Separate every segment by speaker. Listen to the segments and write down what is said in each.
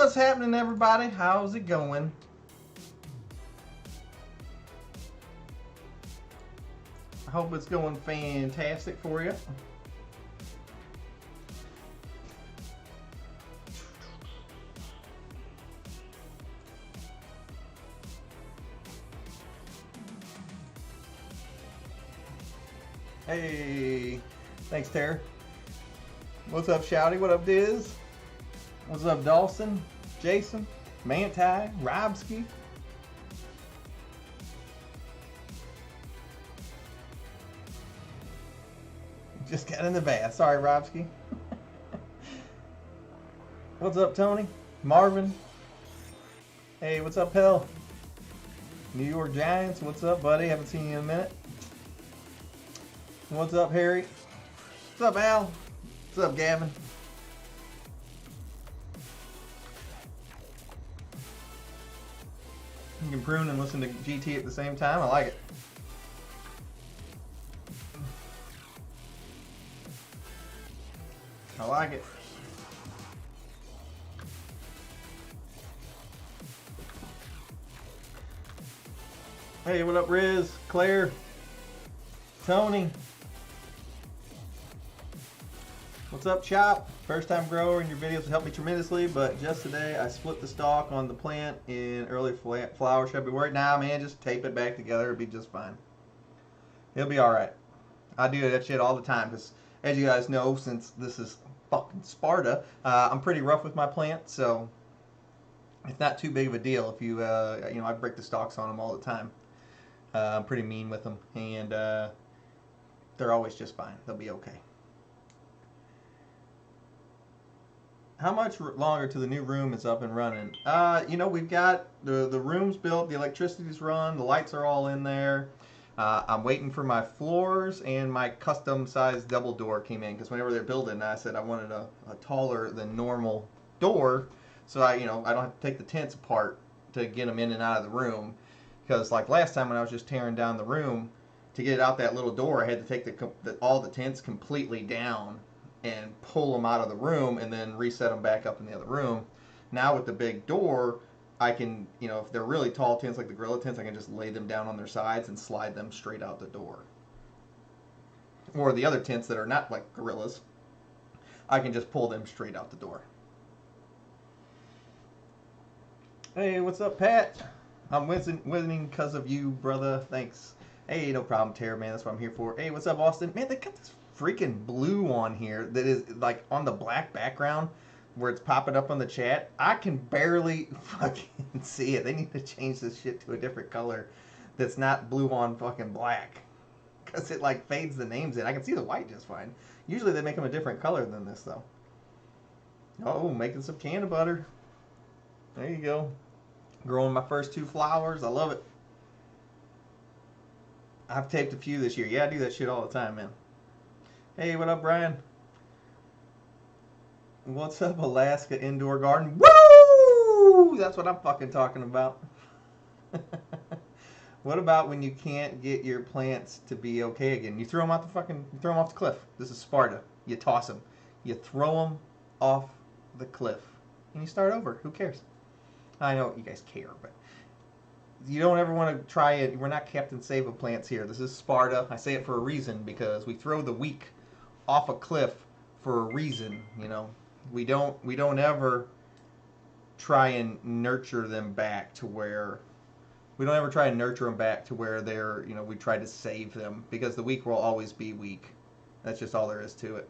Speaker 1: what's happening, everybody? How's it going? I hope it's going fantastic for you. Hey, thanks, Tara. What's up, Shouty? What up, Diz? What's up, Dawson? Jason? Manti? Robski? Just got in the bath. Sorry, Robski. What's up, Tony? Marvin? Hey, what's up, Hell? New York Giants? What's up, buddy? Haven't seen you in a minute. What's up, Harry? What's up, Al? What's up, Gavin? You can prune and listen to GT at the same time. I like it. I like it. Hey, what up, Riz? Claire? Tony? What's up, Chop? First time grower, and your videos have helped me tremendously, but just today I split the stalk on the plant in early flower. Should I be worried? Nah, man, just tape it back together. It'll be just fine. It'll be alright. I do that shit all the time because, as you guys know, since this is fucking Sparta, I'm pretty rough with my plants, so it's not too big of a deal if you, you know, I break the stalks on them all the time. I'm pretty mean with them, and they're always just fine. They'll be okay. How much longer till the new room is up and running? You know, we've got the room's built, the electricity's run, the lights are all in there. I'm waiting for my floors, and my custom sized double door came in because whenever they're building, I said I wanted a taller than normal door, so I don't have to take the tents apart to get them in and out of the room. Because like last time when I was just tearing down the room, to get it out that little door, I had to take all the tents completely down and pull them out of the room and then reset them back up in the other room. Now with the big door, I can, if they're really tall tents like the Gorilla tents, I can just lay them down on their sides and slide them straight out the door. Or the other tents that are not like Gorillas, I can just pull them straight out the door. Hey, what's up, Pat? I'm winning because of you, brother. Thanks. Hey, no problem, Tara, man. That's what I'm here for. Hey, what's up, Austin? Man, they got this freaking blue on here that is like on the black background where it's popping up on the chat. I can barely fucking see it. They need to change this shit to a different color that's not blue on fucking black, because it like fades the names in. I can see the white just fine. Usually they make them a different color than this though. Oh, making some canna butter. There you go. Growing my first 2 flowers. I love it. I've taped a few this year. Yeah, I do that shit all the time, man. Hey, what up, Brian? What's up, Alaska Indoor Garden? Woo! That's what I'm fucking talking about. What about when you can't get your plants to be okay again? You throw them off the cliff. This is Sparta. You toss them. You throw them off the cliff. And you start over. Who cares? I know you guys care, but you don't ever want to try it. We're not Captain Save-A-Plants here. This is Sparta. I say it for a reason, because we throw the weak off a cliff for a reason. We don't ever try and nurture them back to where they're, we try to save them, because the weak will always be weak. That's just all there is to it.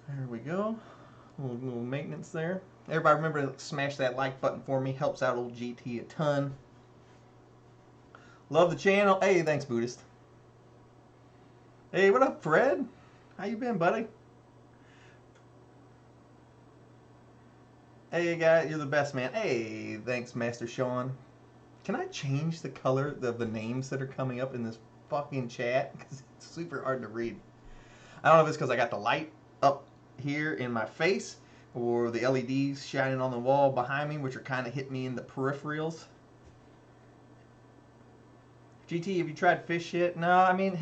Speaker 1: There we go. A little maintenance there. Everybody remember to smash that like button for me. Helps out old GT a ton. Love the channel. Hey, thanks, Buddhist. Hey, what up, Fred? How you been, buddy? Hey, guy, you're the best, man. Hey, thanks, Master Sean. Can I change the color of the names that are coming up in this fucking chat? Because it's super hard to read. I don't know if it's because I got the light up here in my face, or the LEDs shining on the wall behind me, which are kind of hitting me in the peripherals. GT, have you tried fish yet? No, I mean,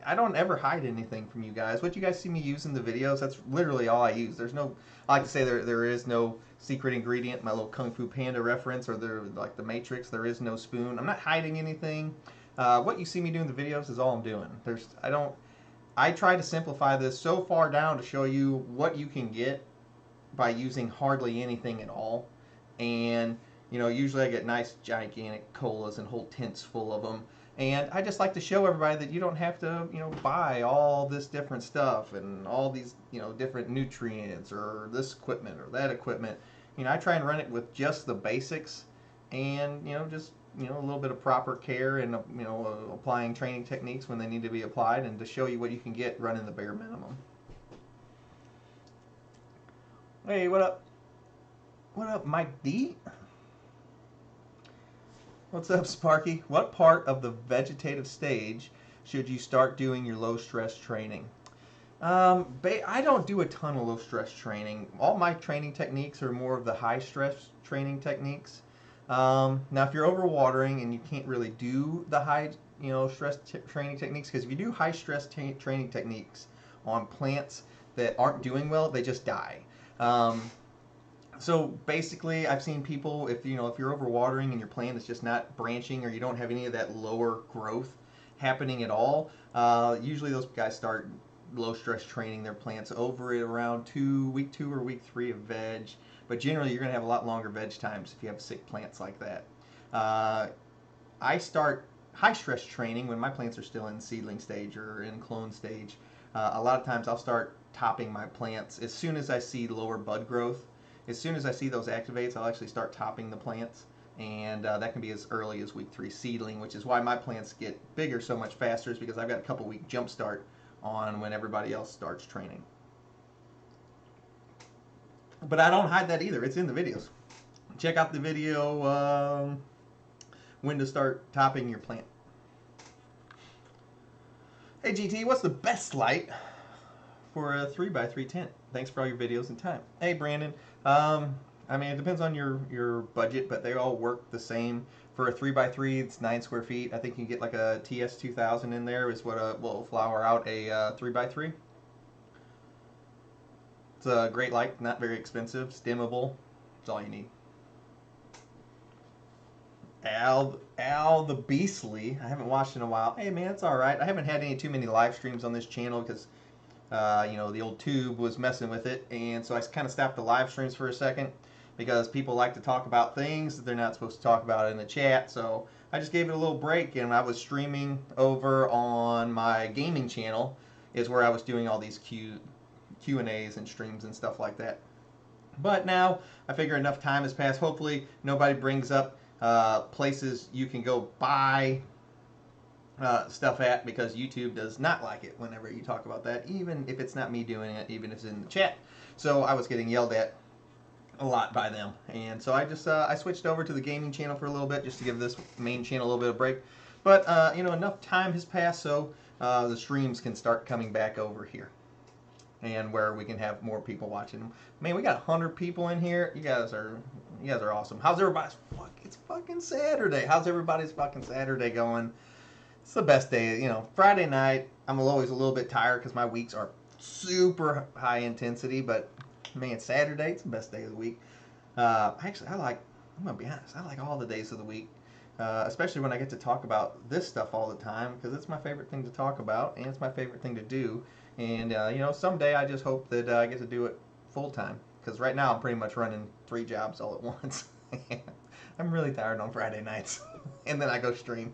Speaker 1: I don't ever hide anything from you guys. What you guys see me use in the videos, that's literally all I use. There's no, I like to say there is no secret ingredient. My little Kung Fu Panda reference, or like the Matrix. There is no spoon. I'm not hiding anything. What you see me do in the videos is all I'm doing. I try to simplify this so far down to show you what you can get by using hardly anything at all. And usually I get nice gigantic colas and whole tents full of them. And I just like to show everybody that you don't have to, buy all this different stuff and all these, different nutrients or this equipment or that equipment. I try and run it with just the basics and, just, a little bit of proper care and, applying training techniques when they need to be applied, and to show you what you can get running the bare minimum. Hey, what up? What up, Mike D? What's up, Sparky? What part of the vegetative stage should you start doing your low stress training? I don't do a ton of low stress training. All my training techniques are more of the high stress training techniques. Now, if you're overwatering and you can't really do the high, stress training techniques, because if you do high stress training techniques on plants that aren't doing well, they just die. So basically, I've seen people, if you're overwatering and your plant is just not branching, or you don't have any of that lower growth happening at all, usually those guys start low stress training their plants over at around week 2 or week 3 of veg. But generally, you're going to have a lot longer veg times if you have sick plants like that. I start high stress training when my plants are still in seedling stage or in clone stage. A lot of times I'll start topping my plants as soon as I see lower bud growth. As soon as I see those activates, I'll actually start topping the plants, and that can be as early as week 3 seedling, which is why my plants get bigger so much faster, is because I've got a couple week jump start on when everybody else starts training. But I don't hide that either. It's in the videos. Check out the video when to start topping your plant. Hey GT, what's the best light for a 3x3 tent? Thanks for all your videos and time. Hey Brandon, I mean, it depends on your budget, but they all work the same. For a 3x3, it's 9 square feet. I think you can get like a TS2000 in there, is what will flower out a 3x3. It's a great light, not very expensive, stimmable. That's all you need. Al the Beastly, I haven't watched in a while. Hey man, it's all right. I haven't had too many live streams on this channel because the old tube was messing with it, and so I kind of stopped the live streams for a second because people like to talk about things that they're not supposed to talk about in the chat. So I just gave it a little break, and I was streaming over on my gaming channel, is where I was doing all these Q&As and streams and stuff like that. But now I figure enough time has passed. Hopefully nobody brings up places you can go buy stuff at, because YouTube does not like it whenever you talk about that, even if it's not me doing it, even if it's in the chat. So I was getting yelled at a lot by them, and so I just I switched over to the gaming channel for a little bit, just to give this main channel a little bit of break. But enough time has passed, so the streams can start coming back over here, and where we can have more people watching them. Man, we got 100 people in here. You guys are awesome. How's everybody's it's fucking Saturday. How's everybody's fucking Saturday going? It's the best day. Friday night, I'm always a little bit tired because my weeks are super high intensity, but man, Saturday, it's the best day of the week. Actually, I'm gonna be honest, I like all the days of the week, especially when I get to talk about this stuff all the time, because it's my favorite thing to talk about, and it's my favorite thing to do. And someday I just hope that I get to do it full time, because right now I'm pretty much running 3 jobs all at once. I'm really tired on Friday nights, and then I go stream.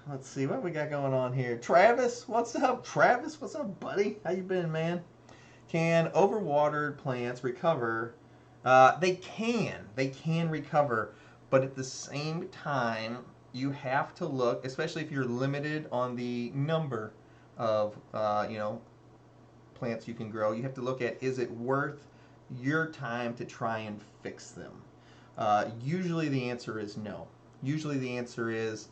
Speaker 1: Let's see what we got going on here. Travis, what's up? Travis, what's up, buddy? How you been, man? Can overwatered plants recover? They can recover, but at the same time, you have to look, especially if you're limited on the number of plants you can grow. You have to look at, is it worth your time to try and fix them? Usually the answer is no. Usually the answer is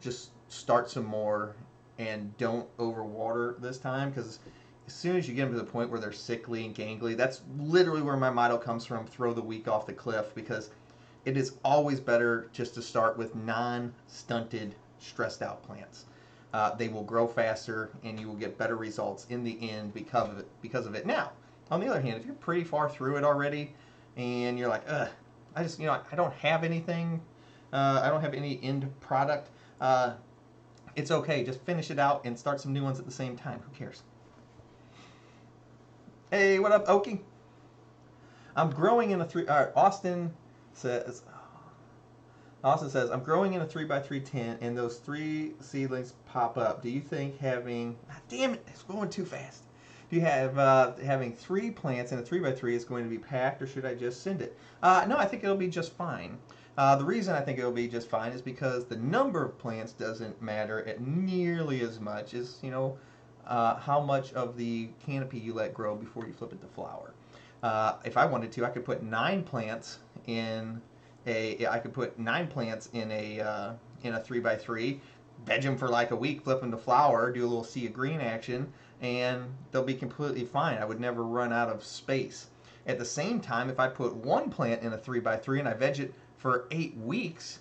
Speaker 1: just start some more and don't overwater this time, because as soon as you get them to the point where they're sickly and gangly, that's literally where my motto comes from: throw the weak off the cliff, because it is always better just to start with non-stunted stressed out plants. They will grow faster, and you will get better results in the end because of it. Now, on the other hand, if you're pretty far through it already, and you're like, ugh, I just, I don't have anything, I don't have any end product, it's okay. Just finish it out and start some new ones at the same time. Who cares? Hey, what up, Okie? I'm growing in a Austin says, I'm growing in a 3x3 tent, and those 3 seedlings pop up. Do you think having, damn it, it's going too fast. Do you have having 3 plants in a 3x3 is going to be packed, or should I just send it? No, I think it'll be just fine. The reason I think it'll be just fine is because the number of plants doesn't matter at nearly as much as, how much of the canopy you let grow before you flip it to flower. If I wanted to, I could put 9 plants in a 3x3, veg them for like a week, flip them to flower, do a little sea of green action, and they'll be completely fine. I would never run out of space. At the same time, if I put 1 plant in a 3x3 and I veg it for 8 weeks,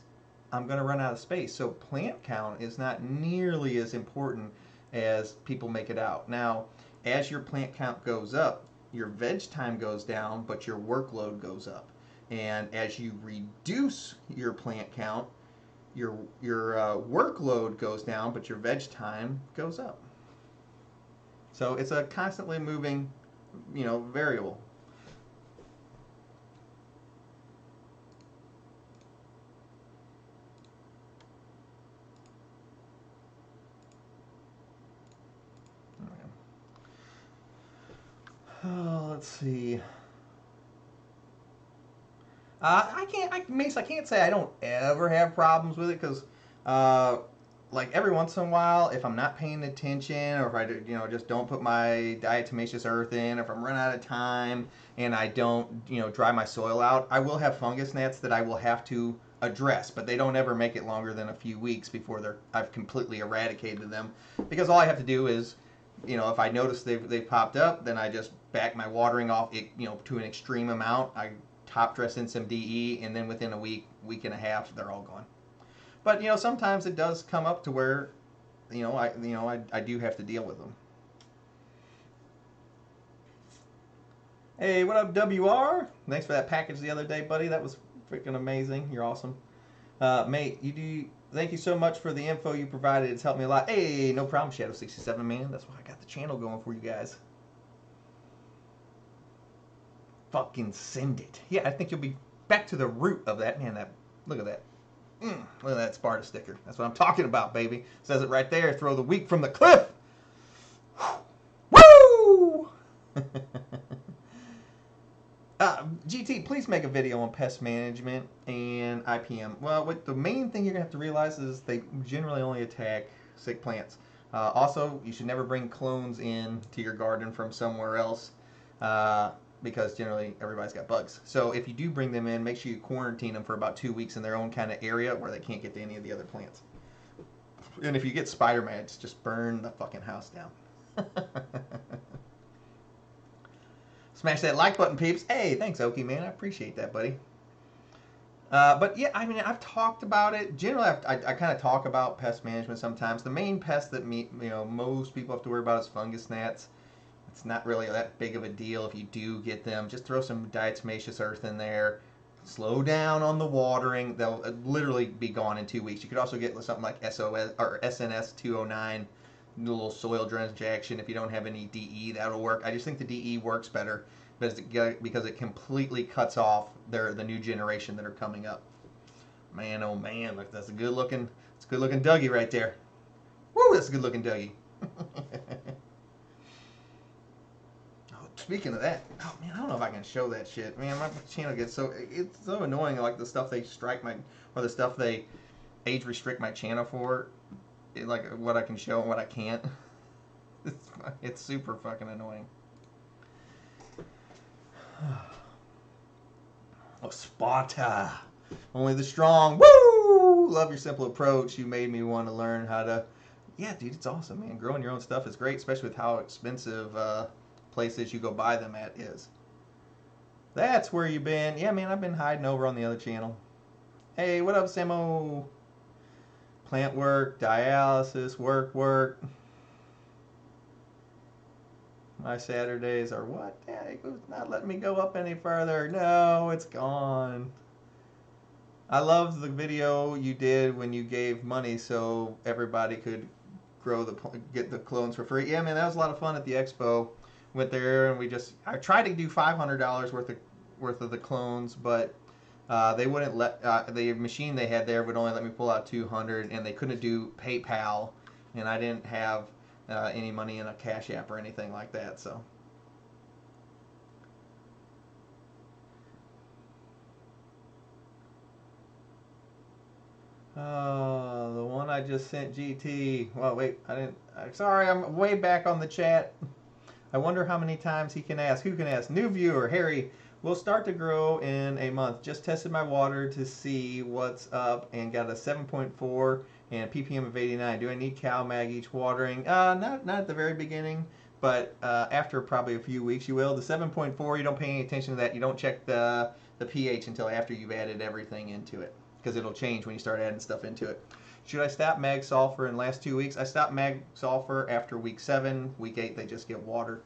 Speaker 1: I'm going to run out of space. So plant count is not nearly as important as people make it out. Now, as your plant count goes up, your veg time goes down, but your workload goes up. And as you reduce your plant count, your workload goes down, but your veg time goes up. So it's a constantly moving, variable. Oh, let's see. Mace, I can't say I don't ever have problems with it, because, like, every once in a while, if I'm not paying attention, or if I, just don't put my diatomaceous earth in, or if I'm running out of time and I don't, dry my soil out, I will have fungus gnats that I will have to address, but they don't ever make it longer than a few weeks before I've completely eradicated them, because all I have to do is, if I notice they've popped up, then I just back my watering off, to an extreme amount. I top dress in some DE, and then within a week and a half, they're all gone. But sometimes it does come up to where, I do have to deal with them. Hey, what up, WR? Thanks for that package the other day, buddy. That was freaking amazing. You're awesome, mate. Thank you so much for the info you provided. It's helped me a lot. Hey, no problem, Shadow67, man. That's why I got the channel going for you guys. Fucking send it. Yeah, I think you'll be back to the root of that. Man, look at that. Look at that Sparta sticker. That's what I'm talking about, baby. It says it right there. Throw the weak from the cliff. Woo! GT, please make a video on pest management and IPM. Well, the main thing you're going to have to realize is they generally only attack sick plants. Also, you should never bring clones in to your garden from somewhere else, because generally everybody's got bugs. So if you do bring them in, make sure you quarantine them for about 2 weeks in their own kind of area where they can't get to any of the other plants. And if you get spider mats, just burn the fucking house down. Smash that like button, peeps. Hey, thanks, Okie, man. I appreciate that, buddy. But yeah, I mean, I've talked about it. Generally, I kind of talk about pest management sometimes. The main pest that most people have to worry about is fungus gnats. It's not really that big of a deal if you do get them. Just throw some diatomaceous earth in there. Slow down on the watering. They'll literally be gone in 2 weeks. You could also get something like SOS or SNS 209, a little soil drench action. If you don't have any DE, that'll work. I just think the DE works better because it completely cuts off the new generation that are coming up. Man, oh man, look, that's a good looking Dougie right there. Woo, that's a good looking Dougie. Speaking of that, oh man, I don't know if I can show that shit. Man, my channel gets it's so annoying. Like the stuff they the stuff they age restrict my channel for, like what I can show and what I can't. It's super fucking annoying. Oh, Sparta, only the strong. Woo! Love your simple approach. You made me want to learn how to. Yeah, dude, it's awesome, man. Growing your own stuff is great, especially with how expensive places you go buy them at is. That's where you been. Yeah, man, I've been hiding over on the other channel. Hey, what up, Samo? Plant work, dialysis, work. My Saturdays are what? Daddy, it's not letting me go up any further. No, it's gone. I love the video you did when you gave money so everybody could get the clones for free. Yeah, man, that was a lot of fun at the expo. Went there and I tried to do $500 worth of the clones, but they wouldn't let the machine they had there would only let me pull out 200, and they couldn't do PayPal, and I didn't have any money in a Cash App or anything like that, so. The one I just sent GT. Well, wait, I didn't. Sorry, I'm way back on the chat. I wonder how many times he can ask. Who can ask? New viewer, Harry. Will start to grow in a month. Just tested my water to see what's up and got a 7.4 and ppm of 89. Do I need CalMag each watering? Not at the very beginning, but after probably a few weeks you will. The 7.4, you don't pay any attention to that. You don't check the pH until after you've added everything into it, because it'll change when you start adding stuff into it. Should I stop mag sulfur in the last 2 weeks? I stopped mag sulfur after week 7. Week 8 they just get water.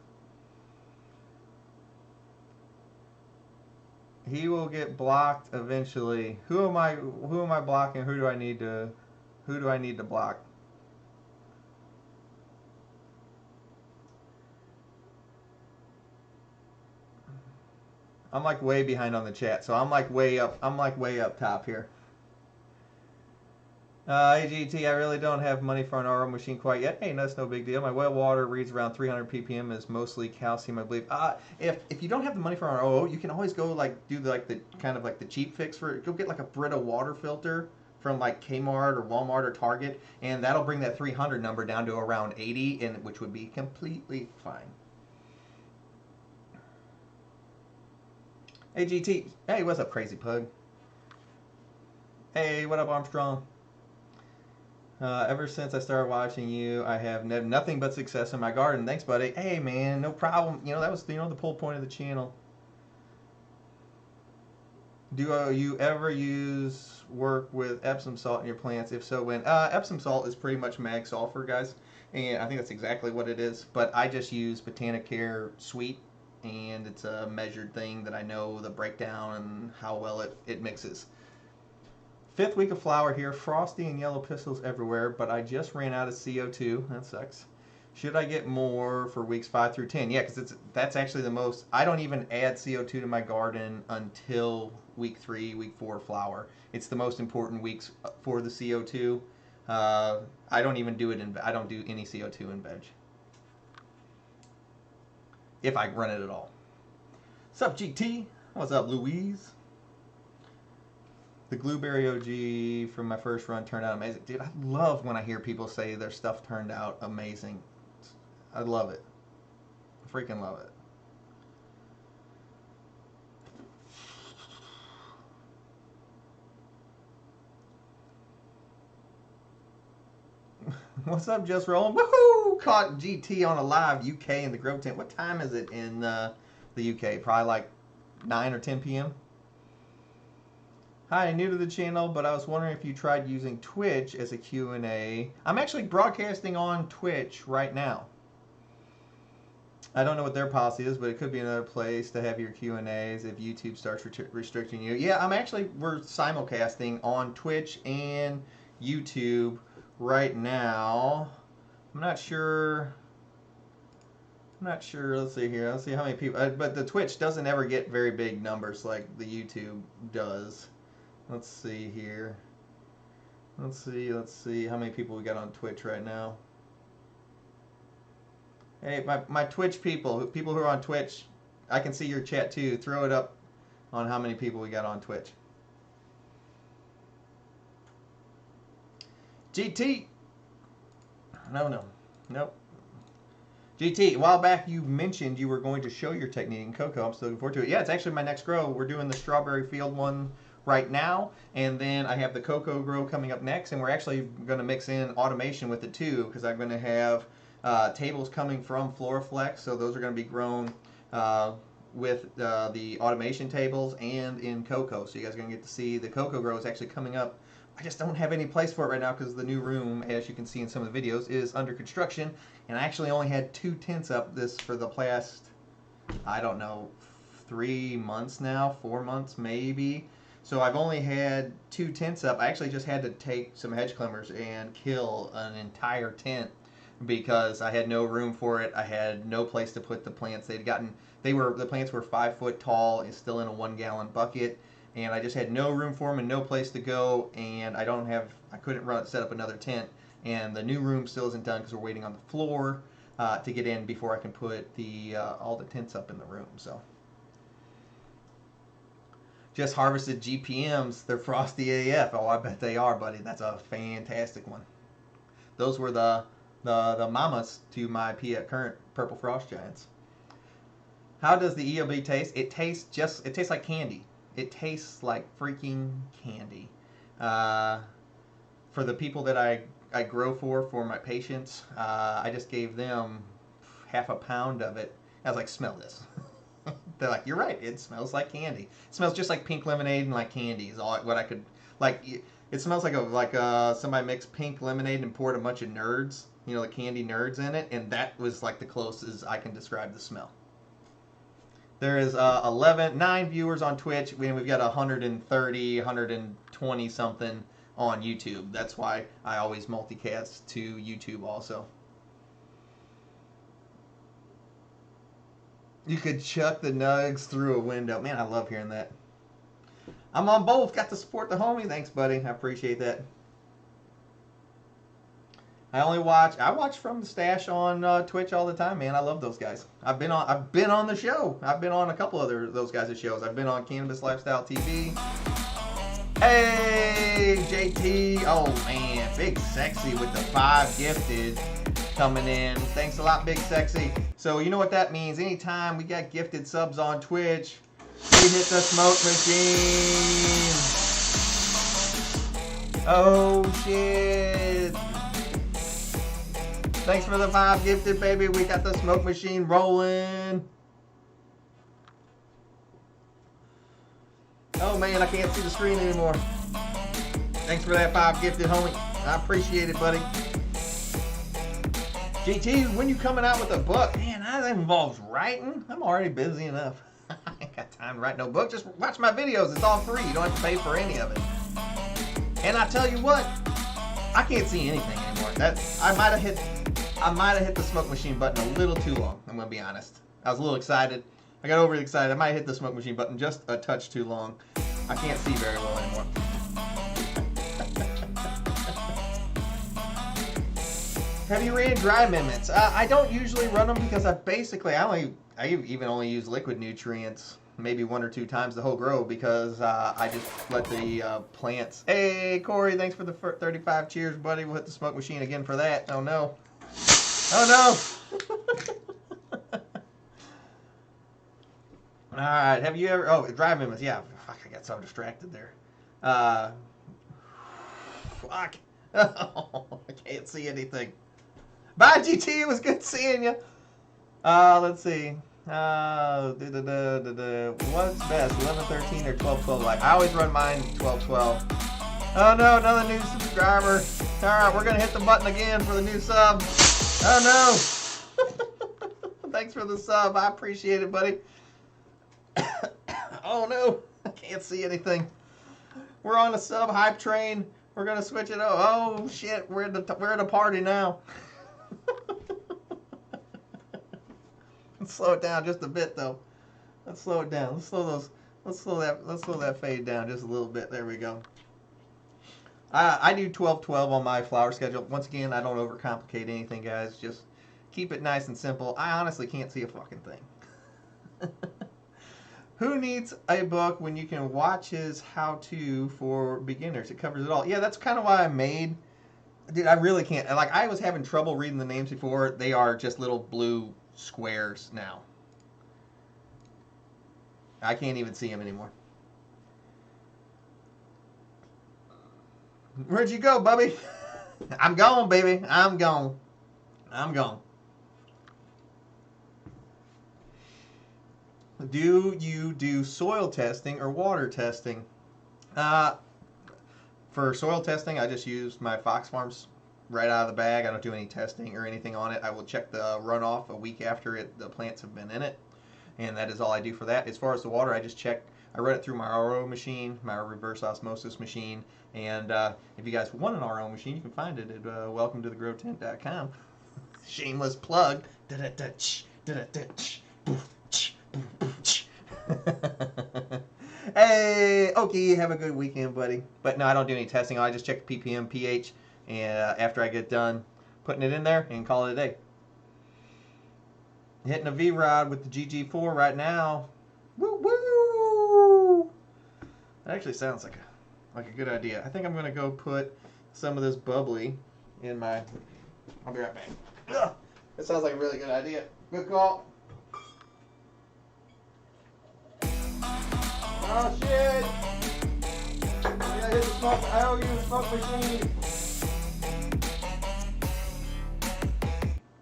Speaker 1: He will get blocked eventually. Who am I blocking? Who do I need to block? I'm like way behind on the chat, so I'm like way up top here. AGT, I really don't have money for an RO machine quite yet. Hey, that's no big deal. My well water reads around 300 ppm, is mostly calcium, I believe. If you don't have the money for an RO, you can always go do the kind of like the cheap fix for it. Go get like a Brita water filter from like Kmart or Walmart or Target, and that'll bring that 300 number down to around 80, and which would be completely fine. AGT, hey, what's up, Crazy Pug? Hey, what up, Armstrong? Ever since I started watching you, I have nothing but success in my garden. Thanks, buddy. Hey, man, no problem. That was the whole point of the channel. Do you ever work with Epsom salt in your plants? If so, when? Epsom salt is pretty much mag sulfur, guys, and I think that's exactly what it is. But I just use Botanicare Sweet, and it's a measured thing that I know the breakdown and how well it mixes. 5th week of flower here, frosty and yellow pistils everywhere, but I just ran out of CO2. That sucks. Should I get more for weeks 5 through 10? Yeah, because that's actually the most. I don't even add CO2 to my garden until week 3, week 4 flower. It's the most important weeks for the CO2. I don't even do it I don't do any CO2 in veg, if I run it at all. What's up, GT? What's up, Louise? The Blueberry OG from my first run turned out amazing. Dude, I love when I hear people say their stuff turned out amazing. I love it. I freaking love it. What's up, Just Rolling? Woohoo! Caught GT on a live UK in the Grow Tent. What time is it in the UK? Probably like 9 or 10 p.m. Hi, new to the channel, but I was wondering if you tried using Twitch as a Q&A. I'm actually broadcasting on Twitch right now. I don't know what their policy is, but it could be another place to have your Q&As if YouTube starts restricting you. Yeah, we're simulcasting on Twitch and YouTube right now. I'm not sure. Let's see here. Let's see how many people. But the Twitch doesn't ever get very big numbers like the YouTube does. Let's see here. Let's see how many people we got on Twitch right now. Hey, my Twitch people who are on Twitch, I can see your chat too. Throw it up on how many people we got on Twitch. GT. Nope. GT, a while back you mentioned you were going to show your technique in cocoa. I'm still looking forward to it. Yeah, it's actually my next grow. We're doing the strawberry field one right now, and then I have the cocoa grow coming up next, and we're actually going to mix in automation with it too, because I'm going to have tables coming from Floraflex, so those are going to be grown with the automation tables and in Coco. So you guys are going to get to see the Coco Grow is actually coming up. I just don't have any place for it right now because the new room, as you can see in some of the videos, is under construction. And I actually only had 2 tents up this for the past, I don't know, 3 months now, 4 months maybe. So I've only had 2 tents up. I actually just had to take some hedge climbers and kill an entire tent because I had no room for it. I had no place to put the plants. The plants were 5 foot tall and still in a 1 gallon bucket. And I just had no room for them and no place to go, and I couldn't set up another tent, and the new room still isn't done because we're waiting on the floor to get in before I can put all the tents up in the room. So just harvested GPMs. They're frosty AF. Oh, I bet they are, buddy. That's a fantastic one. Those were the mamas to my current Purple Frost Giants. How does the EOB taste? It tastes like candy. It tastes like freaking candy. For the people that I grow for my patients, I just gave them half a pound of it. I was like, smell this. They're like, you're right. It smells like candy. It smells just like pink lemonade and like candy is all what I could like. It smells like somebody mixed pink lemonade and poured a bunch of nerds, the candy nerds in it, and that was like the closest I can describe the smell. There is 9 viewers on Twitch, and we've got 130, 120 something on YouTube. That's why I always multicast to YouTube also. You could chuck the nugs through a window. Man, I love hearing that. I'm on both. Got to support the homie. Thanks, buddy. I appreciate that. I watch from the stash on Twitch all the time, man. I love those guys. I've been on the show. I've been on a couple other those guys' shows. I've been on Cannabis Lifestyle TV. Hey, JT. Oh man, Big Sexy with the 5 gifted coming in. Thanks a lot, Big Sexy. So you know what that means. Anytime we got gifted subs on Twitch, we hit the smoke machine. Oh shit. Thanks for the 5 gifted, baby. We got the smoke machine rolling. Oh, man, I can't see the screen anymore. Thanks for that 5 gifted, homie. I appreciate it, buddy. GT, when you coming out with a book? Man, that involves writing. I'm already busy enough. I ain't got time to write no book. Just watch my videos. It's all free. You don't have to pay for any of it. And I tell you what, I can't see anything anymore. I might have hit the smoke machine button a little too long. I'm gonna be honest. I was a little excited. I got overly excited. I might have hit the smoke machine button just a touch too long. I can't see very well anymore. Have you ran dry amendments? I don't usually run them because I even only use liquid nutrients maybe 1 or 2 times the whole grow because I just let the plants. Hey Corey, thanks for the 35 cheers, buddy. We'll hit the smoke machine again for that. Oh no. Oh no. All right. Have you ever? Dry amendments. Yeah. Fuck. I got so distracted there. Fuck. Oh, I can't see anything. Bye, GT. It was good seeing you. Let's see. What's best, 11:13 or 12:12? Like I always run mine 12:12. Oh no, another new subscriber. All right, we're gonna hit the button again for the new sub. Oh no. Thanks for the sub. I appreciate it, buddy. Oh no, I can't see anything. We're on a sub hype train. We're gonna switch it. Oh shit, we're at a party now. Let's slow it down just a bit though. Let's slow it down. Let's slow that fade down just a little bit. There we go. I do 12:12 on my flower schedule. Once again, I don't overcomplicate anything, guys. Just keep it nice and simple. I honestly can't see a fucking thing. Who needs a book when you can watch his how-to for beginners? It covers it all. Yeah, that's kind of why I made. Dude, I really can't. Like, I was having trouble reading the names before. They are just little blue squares now. I can't even see them anymore. Where'd you go, Bubby? I'm gone, baby. I'm gone. I'm gone. Do you do soil testing or water testing? Uh, for soil testing, I just use my Fox Farms right out of the bag. I don't do any testing or anything on it. I will check the runoff a week after the plants have been in it, and that is all I do for that. As far as the water, I just check. I run it through my RO machine, my reverse osmosis machine, and if you guys want an RO machine, you can find it at welcometothegrowtent.com. Shameless plug. Hey, okay, have a good weekend, buddy. But no, I don't do any testing. I just check the ppm, pH, and after I get done putting it in there and call it a day. Hitting a V-Rod with the GG4 right now. Woo woo! That actually sounds like a good idea. I think I'm gonna go put some of this bubbly in my. I'll be right back. Ugh, that sounds like a really good idea. Good call. Oh shit! I gotta hit the smoke. I owe you the smoke machine.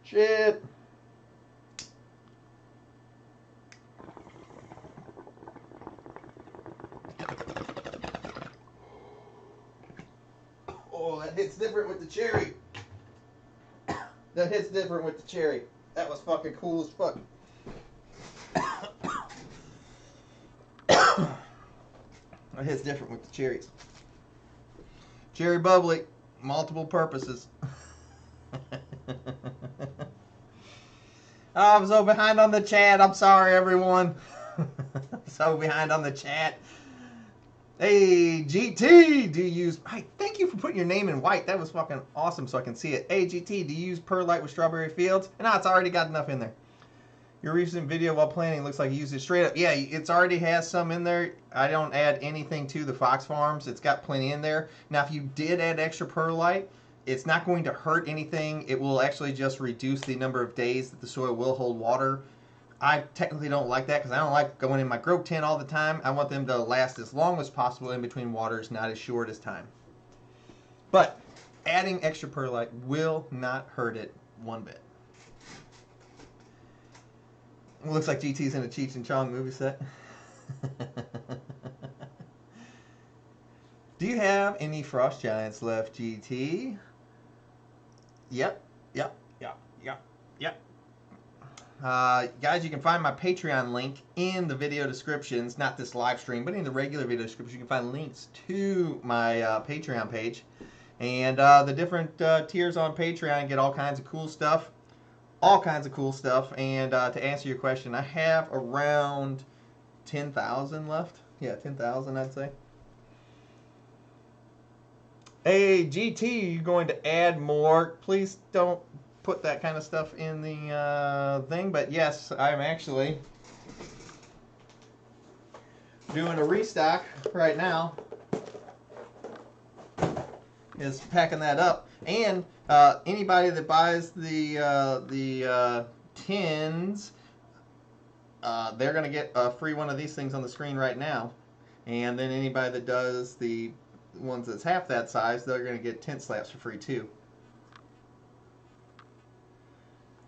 Speaker 1: Shit. Oh, that hits different with the cherry. That hits different with the cherry. That was fucking cool as fuck. That hits different with the cherries. Cherry bubbly, multiple purposes. Oh, I'm so behind on the chat. I'm sorry, everyone. So behind on the chat. Hey, GT, do you use... Hey, thank you for putting your name in white. That was fucking awesome so I can see it. Hey, GT, do you use Perlite with Strawberry Fields? No, it's already got enough in there. Your recent video while planting looks like you used it straight up. Yeah, it's already has some in there. I don't add anything to the Fox Farms. It's got plenty in there. Now, if you did add extra perlite, it's not going to hurt anything. It will actually just reduce the number of days that the soil will hold water. I technically don't like that because I don't like going in my grow tent all the time. I want them to last as long as possible in between waters, not as short as time. But adding extra perlite will not hurt it one bit. It looks like GT's in a Cheech and Chong movie set. Do you have any Frost Giants left, GT? Yep. Guys, you can find my Patreon link in the video descriptions. Not this live stream, but in the regular video description, you can find links to my Patreon page. And the different tiers on Patreon get all kinds of cool stuff. And to answer your question, I have around 10,000 left. Yeah, 10,000 I'd say. Hey, GT, you're going to add more. Please don't put that kind of stuff in the thing. But yes, I'm actually doing a restock right now. Is packing that up. And anybody that buys the tins, they're going to get a free one of these things on the screen right now. And then anybody that does the ones that's half that size, they're going to get tent slabs for free too.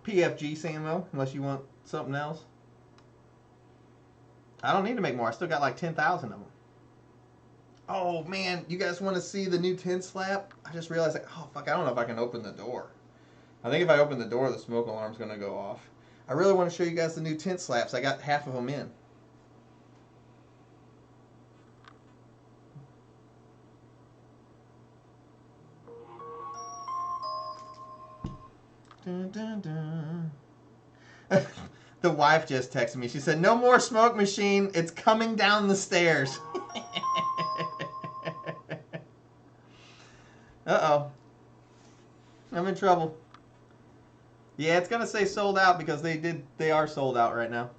Speaker 1: PFG, Samo, unless you want something else. I don't need to make more. I still got like 10,000 of them. Oh man, you guys want to see the new tent slab? I just realized, like, oh fuck, I don't know if I can open the door. I think if I open the door, the smoke alarm's going to go off. I really want to show you guys the new tent slabs. I got half of them in. Dun, dun, dun. The wife just texted me. She said, "No more smoke machine. It's coming down the stairs." Uh-oh. I'm in trouble. Yeah, it's going to say sold out because they are sold out right now.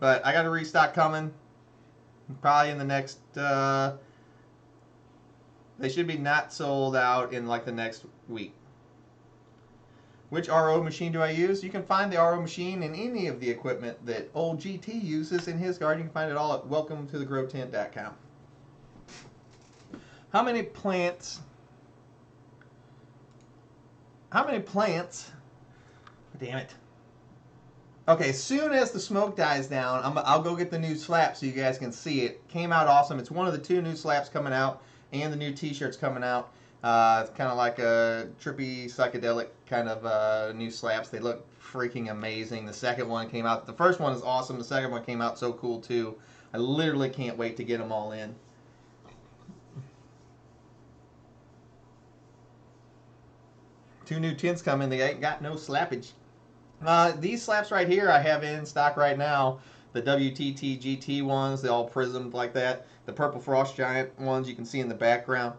Speaker 1: But I got a restock coming. Probably in the next, they should be not sold out in like the next week. Which RO machine do I use? You can find the RO machine in any of the equipment that old GT uses in his garden. You can find it all at welcometothegrowtent.com. How many plants... Damn it. Okay, as soon as the smoke dies down, I'll go get the new slap so you guys can see it. Came out awesome. It's one of the 2 new slaps coming out, and the new T-shirts coming out. It's kind of like a trippy, psychedelic kind of new slaps. They look freaking amazing. The second one came out. The first one is awesome. The second one came out so cool too. I literally can't wait to get them all in. Two new tints coming. They ain't got no slappage. These slaps right here I have in stock right now. The WTT GT ones, they all prismed like that. The Purple Frost Giant ones you can see in the background.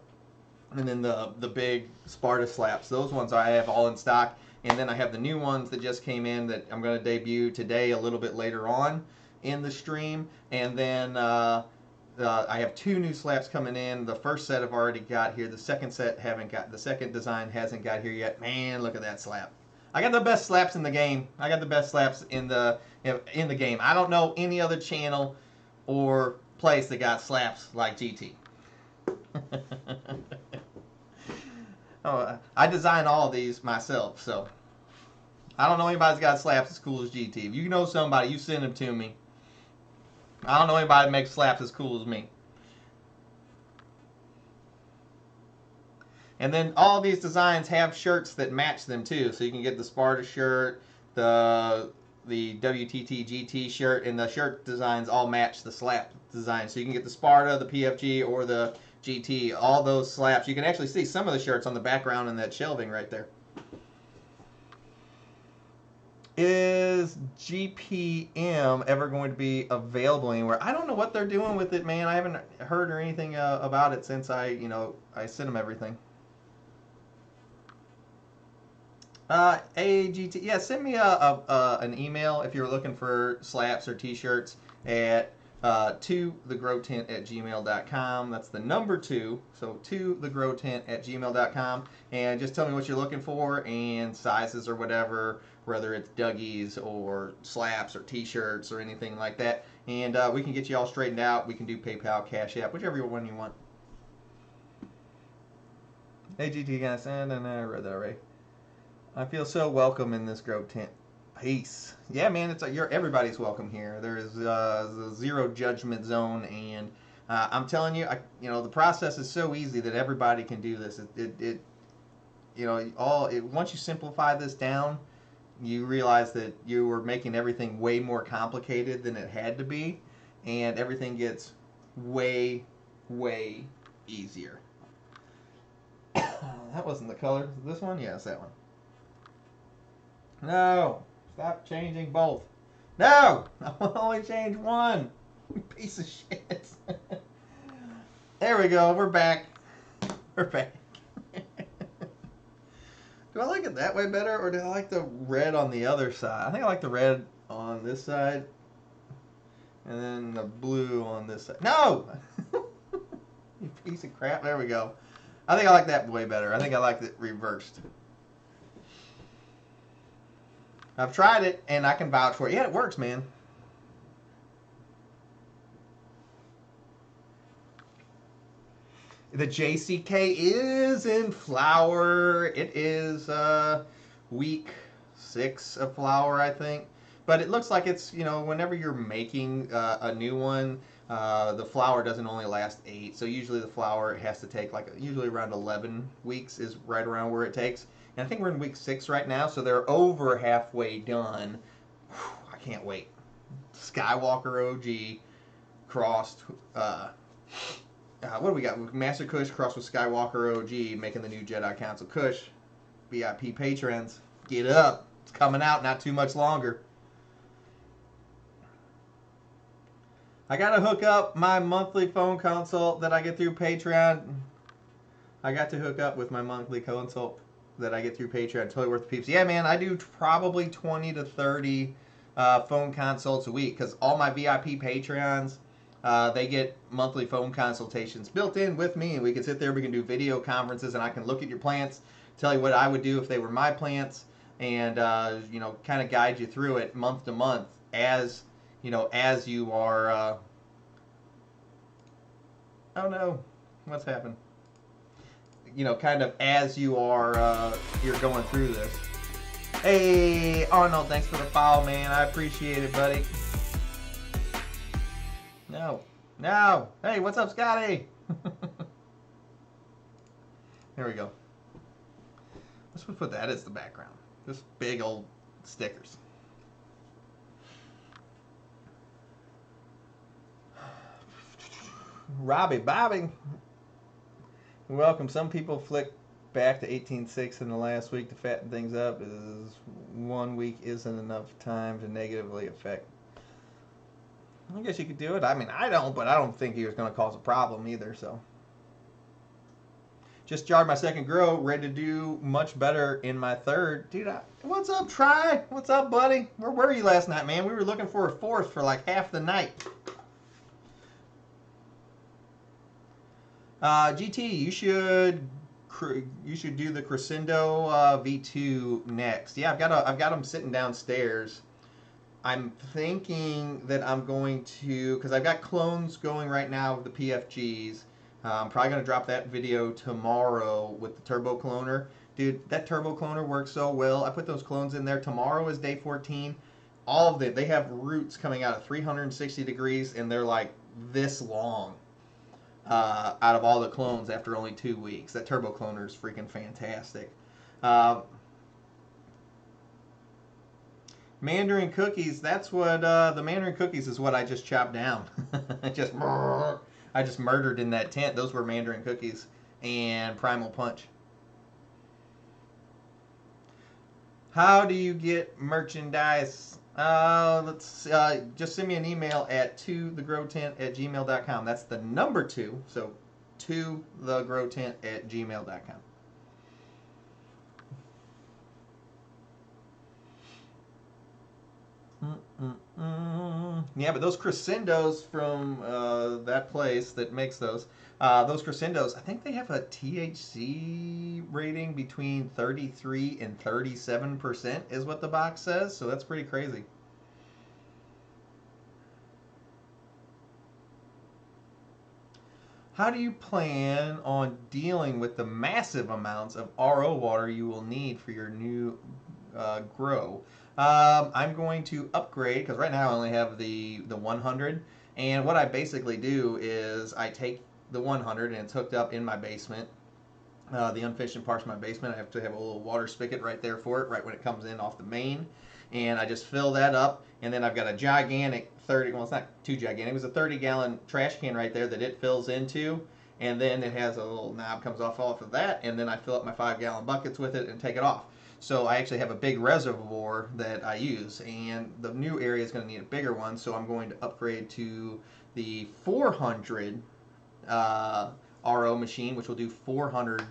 Speaker 1: And then the big Sparta slaps. Those ones I have all in stock. And then I have the new ones that just came in that I'm going to debut today a little bit later on in the stream. And then I have 2 new slaps coming in. The first set I've already got here. The second set haven't got. The second design hasn't got here yet. Man, look at that slap. I got the best slaps in the game. I got the best slaps in the game. I don't know any other channel or place that got slaps like GT. Oh, I design all of these myself, so I don't know anybody's got slaps as cool as GT. If you know somebody, you send them to me. I don't know anybody that makes slaps as cool as me. And then all these designs have shirts that match them too. So you can get the Sparta shirt, the WTT GT shirt, and the shirt designs all match the slap design. So you can get the Sparta, the PFG, or the GT, all those slaps. You can actually see some of the shirts on the background in that shelving right there. Is GPM ever going to be available anywhere? I don't know what they're doing with it, man. I haven't heard or anything about it since I sent them everything. AGT, yeah, send me an email if you're looking for slaps or t-shirts at tothegrowtent@gmail.com. That's the number 2, so tothegrowtent@gmail.com, and just tell me what you're looking for and sizes or whatever, whether it's Dougie's or slaps or t-shirts or anything like that, and we can get you all straightened out. We can do PayPal, Cash App, whichever one you want. AGT, guys, and I read that already. I feel so welcome in this grow tent. Peace. Yeah, man, it's you're everybody's welcome here. There's a zero judgment zone, and I'm telling you, the process is so easy that everybody can do this. Once you simplify this down, you realize that you were making everything way more complicated than it had to be, and everything gets way, way easier. That wasn't the color. This one? Yes, that one. No! Stop changing both. No! I will only change one. Piece of shit. There we go. We're back. We're back. Do I like it that way better, or do I like the red on the other side? I think I like the red on this side, and then the blue on this side. No! You piece of crap. There we go. I think I like that way better. I think I like it reversed. I've tried it, and I can vouch for it. Yeah, it works, man. The JCK is in flower. It is week 6 of flower, I think. But it looks like it's, whenever you're making a new one, the flower doesn't only last 8. So usually the flower has to take usually around 11 weeks is right around where it takes. And I think we're in week 6 right now, so they're over halfway done. Whew, I can't wait. Skywalker OG crossed. What do we got? Master Kush crossed with Skywalker OG, making the new Jedi Council Kush. VIP patrons, get up. It's coming out not too much longer. I got to hook up my monthly phone consult that I get through Patreon. I got to hook up with my monthly consult that I get through Patreon. Totally worth the peeps. Yeah, man, I do probably 20 to 30 phone consults a week because all my VIP Patreons, they get monthly phone consultations built in with me, and we can sit there, we can do video conferences, and I can look at your plants, tell you what I would do if they were my plants, and kind of guide you through it month to month as you are. Oh no, what's happened? Kind of as you are, you're going through this. Hey, Arnold, thanks for the follow, man. I appreciate it, buddy. No. No. Hey, what's up, Scotty? There we go. Let's put that as the background. Just big old stickers. Robbie Bobby. Welcome. Some people flick back to 18.6 in the last week to fatten things up. Is 1 week isn't enough time to negatively affect. I guess you could do it. I mean, I don't, but I don't think he was going to cause a problem either, so. Just jarred my second grow, ready to do much better in my third. Dude, what's up, Try? What's up, buddy? Where were you last night, man? We were looking for a fourth for like half the night. GT, you should do the Crescendo V2 next. Yeah, I've got them sitting downstairs. I'm thinking that I'm going to, because I've got clones going right now with the PFGs. I'm probably going to drop that video tomorrow with the turbo cloner. Dude, that turbo cloner works so well. I put those clones in there. Tomorrow is day 14. All of them, they have roots coming out of 360 degrees, and they're like this long out of all the clones after only 2 weeks. That turbo cloner is freaking fantastic. Mandarin cookies, that's what, the Mandarin cookies is what I just chopped down. I just murdered in that tent. Those were Mandarin cookies and Primal Punch. How do you get merchandise? Just send me an email at tothegrowtent@gmail.com. That's the number 2, so tothegrowtent@gmail.com. Yeah, but those crescendos from that place that makes those crescendos, I think they have a THC rating between 33 and 37% is what the box says, so that's pretty crazy. How do you plan on dealing with the massive amounts of RO water you will need for your new grow? I'm going to upgrade, because right now I only have the 100, and what I basically do is I take the 100 and it's hooked up in my basement, the unfinished parts of my basement. I have to have a little water spigot right there for it, right when it comes in off the main, and I just fill that up, and then I've got a gigantic 30, well, it's not too gigantic, it was a 30-gallon trash can right there that it fills into, and then it has a little knob comes off of that, and then I fill up my 5-gallon buckets with it and take it off. So I actually have a big reservoir that I use, and the new area is going to need a bigger one, so I'm going to upgrade to the 400 RO machine, which will do 400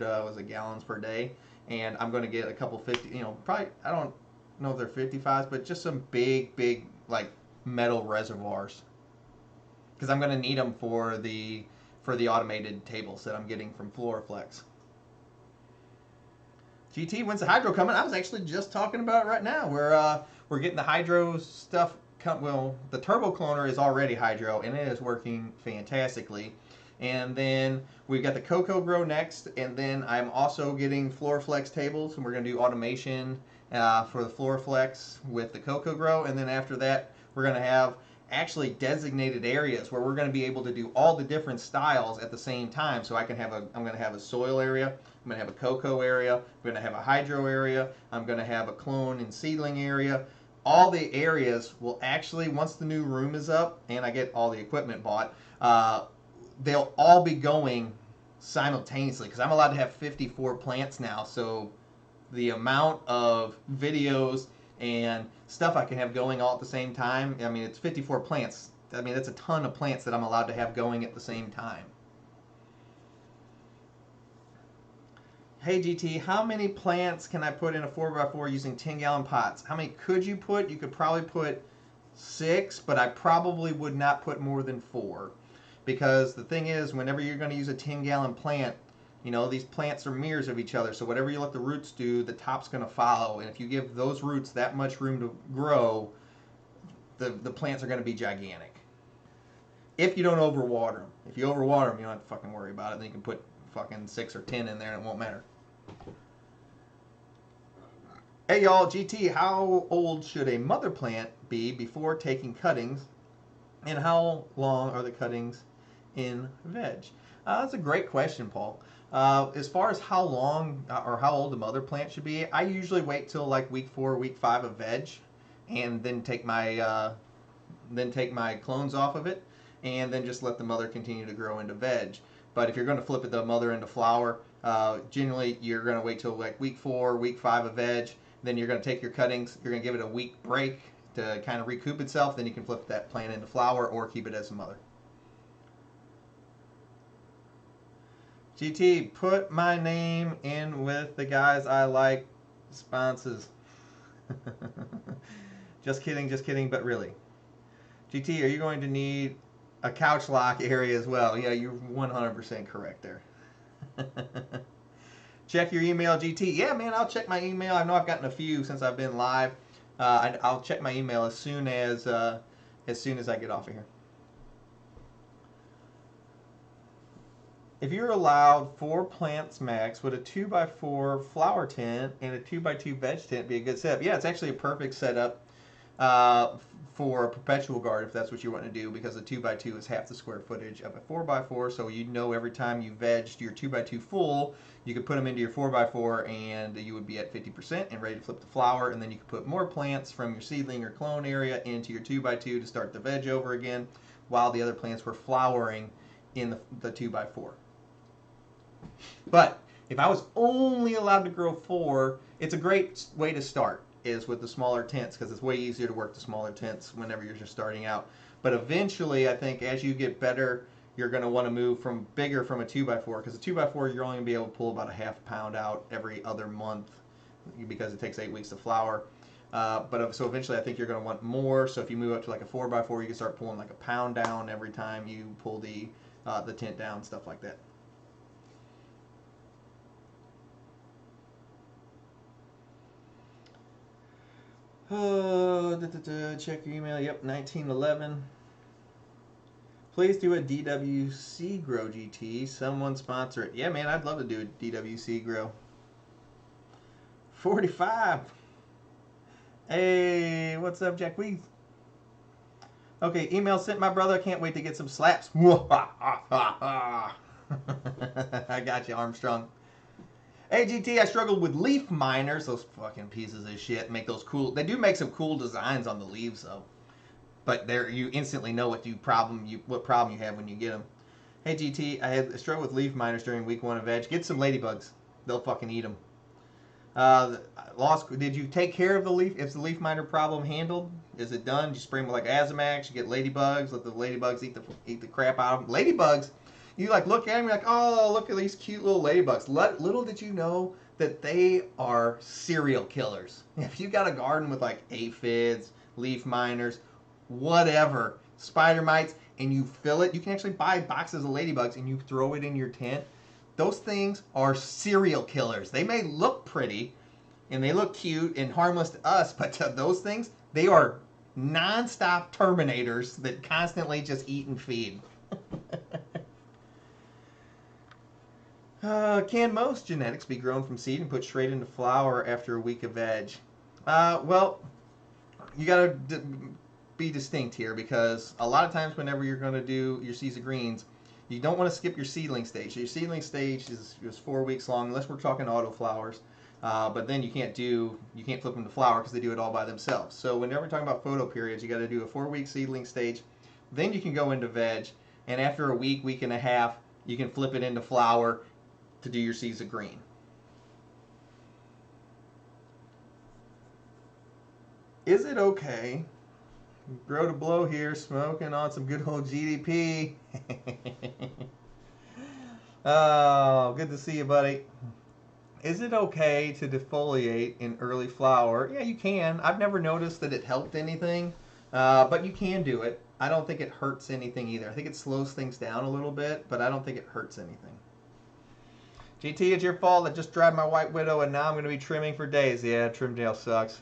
Speaker 1: gallons per day, and I'm going to get a couple 50, probably, I don't know if they're 55s, but just some big, like, metal reservoirs, because I'm going to need them for the automated tables that I'm getting from Floraflex. GT, when's the hydro coming? I was actually just talking about it right now. We're getting the hydro stuff. Well, the turbo cloner is already hydro, and it is working fantastically. And then we've got the Coco Grow next, and then I'm also getting Floraflex tables, and we're going to do automation for the Floraflex with the Coco Grow. And then after that, we're going to have actually designated areas where we're going to be able to do all the different styles at the same time. So I'm going to have a soil area, I'm going to have a cocoa area, I'm going to have a hydro area, I'm going to have a clone and seedling area. All the areas will actually, once the new room is up and I get all the equipment bought, they'll all be going simultaneously, because I'm allowed to have 54 plants now. So the amount of videos and stuff I can have going all at the same time, I mean, it's 54 plants. I mean, that's a ton of plants that I'm allowed to have going at the same time. Hey GT, how many plants can I put in a 4x4 using 10-gallon pots? How many could you put? You could probably put 6, but I probably would not put more than 4. Because the thing is, whenever you're going to use a 10-gallon plant, these plants are mirrors of each other, so whatever you let the roots do, the top's going to follow. And if you give those roots that much room to grow, the plants are going to be gigantic. If you don't overwater them. If you overwater them, you don't have to fucking worry about it. Then you can put fucking 6 or 10 in there and it won't matter. Hey y'all, GT, how old should a mother plant be before taking cuttings, and how long are the cuttings in veg? That's a great question, Paul. As far as how long or how old the mother plant should be, I usually wait till like week 4, week 5 of veg, and then take my clones off of it, and then just let the mother continue to grow into veg. But if you're going to flip it the mother into flower, generally you're going to wait till like week 4, week 5 of veg. Then you're going to take your cuttings. You're going to give it a week break to kind of recoup itself. Then you can flip that plant into flower or keep it as a mother. GT, put my name in with the guys I like sponsors. Just kidding, but really. GT, are you going to need a couch lock area as well? Yeah, you're 100% correct there. Check your email, GT. Yeah, man, I'll check my email. I know I've gotten a few since I've been live. I'll check my email as soon as I get off of here. If you're allowed 4 plants max, would a 2x4 flower tent and a 2x2 veg tent be a good setup? Yeah, it's actually a perfect setup for a perpetual garden if that's what you want to do, because a 2x2 is half the square footage of a 4x4. So you know every time you vegged your 2x2 full, you could put them into your 4x4 and you would be at 50% and ready to flip the flower. And then you could put more plants from your seedling or clone area into your 2x2 to start the veg over again, while the other plants were flowering in the 2x4. But if I was only allowed to grow 4, it's a great way to start is with the smaller tents, because it's way easier to work the smaller tents whenever you're just starting out. But eventually, I think as you get better, you're going to want to move from bigger from a 2x4, because a 2x4 you're only going to be able to pull about a half pound out every other month because it takes 8 weeks to flower. So eventually I think you're going to want more. So if you move up to like a 4x4, you can start pulling like a pound down every time you pull the tent down, stuff like that. Check your email. Yep, 1911. Please do a DWC Grow GT. Someone sponsor it. Yeah, man, I'd love to do a DWC Grow. 45. Hey, what's up, Jack Weeds? Okay, email sent, my brother. Can't wait to get some slaps. I got you, Armstrong. Hey, GT, I struggled with leaf miners. Those fucking pieces of shit make those cool. They do make some cool designs on the leaves, though. But there, you instantly know what problem you have when you get them. Hey, GT, I had a struggle with leaf miners during week 1 of veg. Get some ladybugs. They'll fucking eat them. Did you take care of the leaf? Is the leaf miner problem handled? Is it done? You spray them with like Azamax. You get ladybugs. Let the ladybugs eat the crap out of them. Ladybugs. You like look at them, you're like, oh, look at these cute little ladybugs. Little did you know that they are serial killers. If you got a garden with like aphids, leaf miners, whatever, spider mites, and you fill it, you can actually buy boxes of ladybugs and you throw it in your tent. Those things are serial killers. They may look pretty and they look cute and harmless to us, but to those things, they are non-stop terminators that constantly just eat and feed. Can most genetics be grown from seed and put straight into flower after a week of veg? Well, you got to be distinct here, because a lot of times whenever you're going to do your seeds of greens, you don't want to skip your seedling stage. Your seedling stage is 4 weeks long, unless we're talking auto flowers. But then you can't flip them to flower because they do it all by themselves. So whenever we're talking about photo periods, you got to do a 4-week seedling stage. Then you can go into veg, and after a week and a half, you can flip it into flower to do your seeds of green. Is it okay? Grow to blow here, smoking on some good old GDP. Oh, good to see you, buddy. Is it okay to defoliate in early flower? Yeah, you can. I've never noticed that it helped anything, but you can do it. I don't think it hurts anything either. I think it slows things down a little bit, but I don't think it hurts anything. GT, it's your fault. I just dried my white widow, and now I'm going to be trimming for days. Yeah, Trimdale sucks.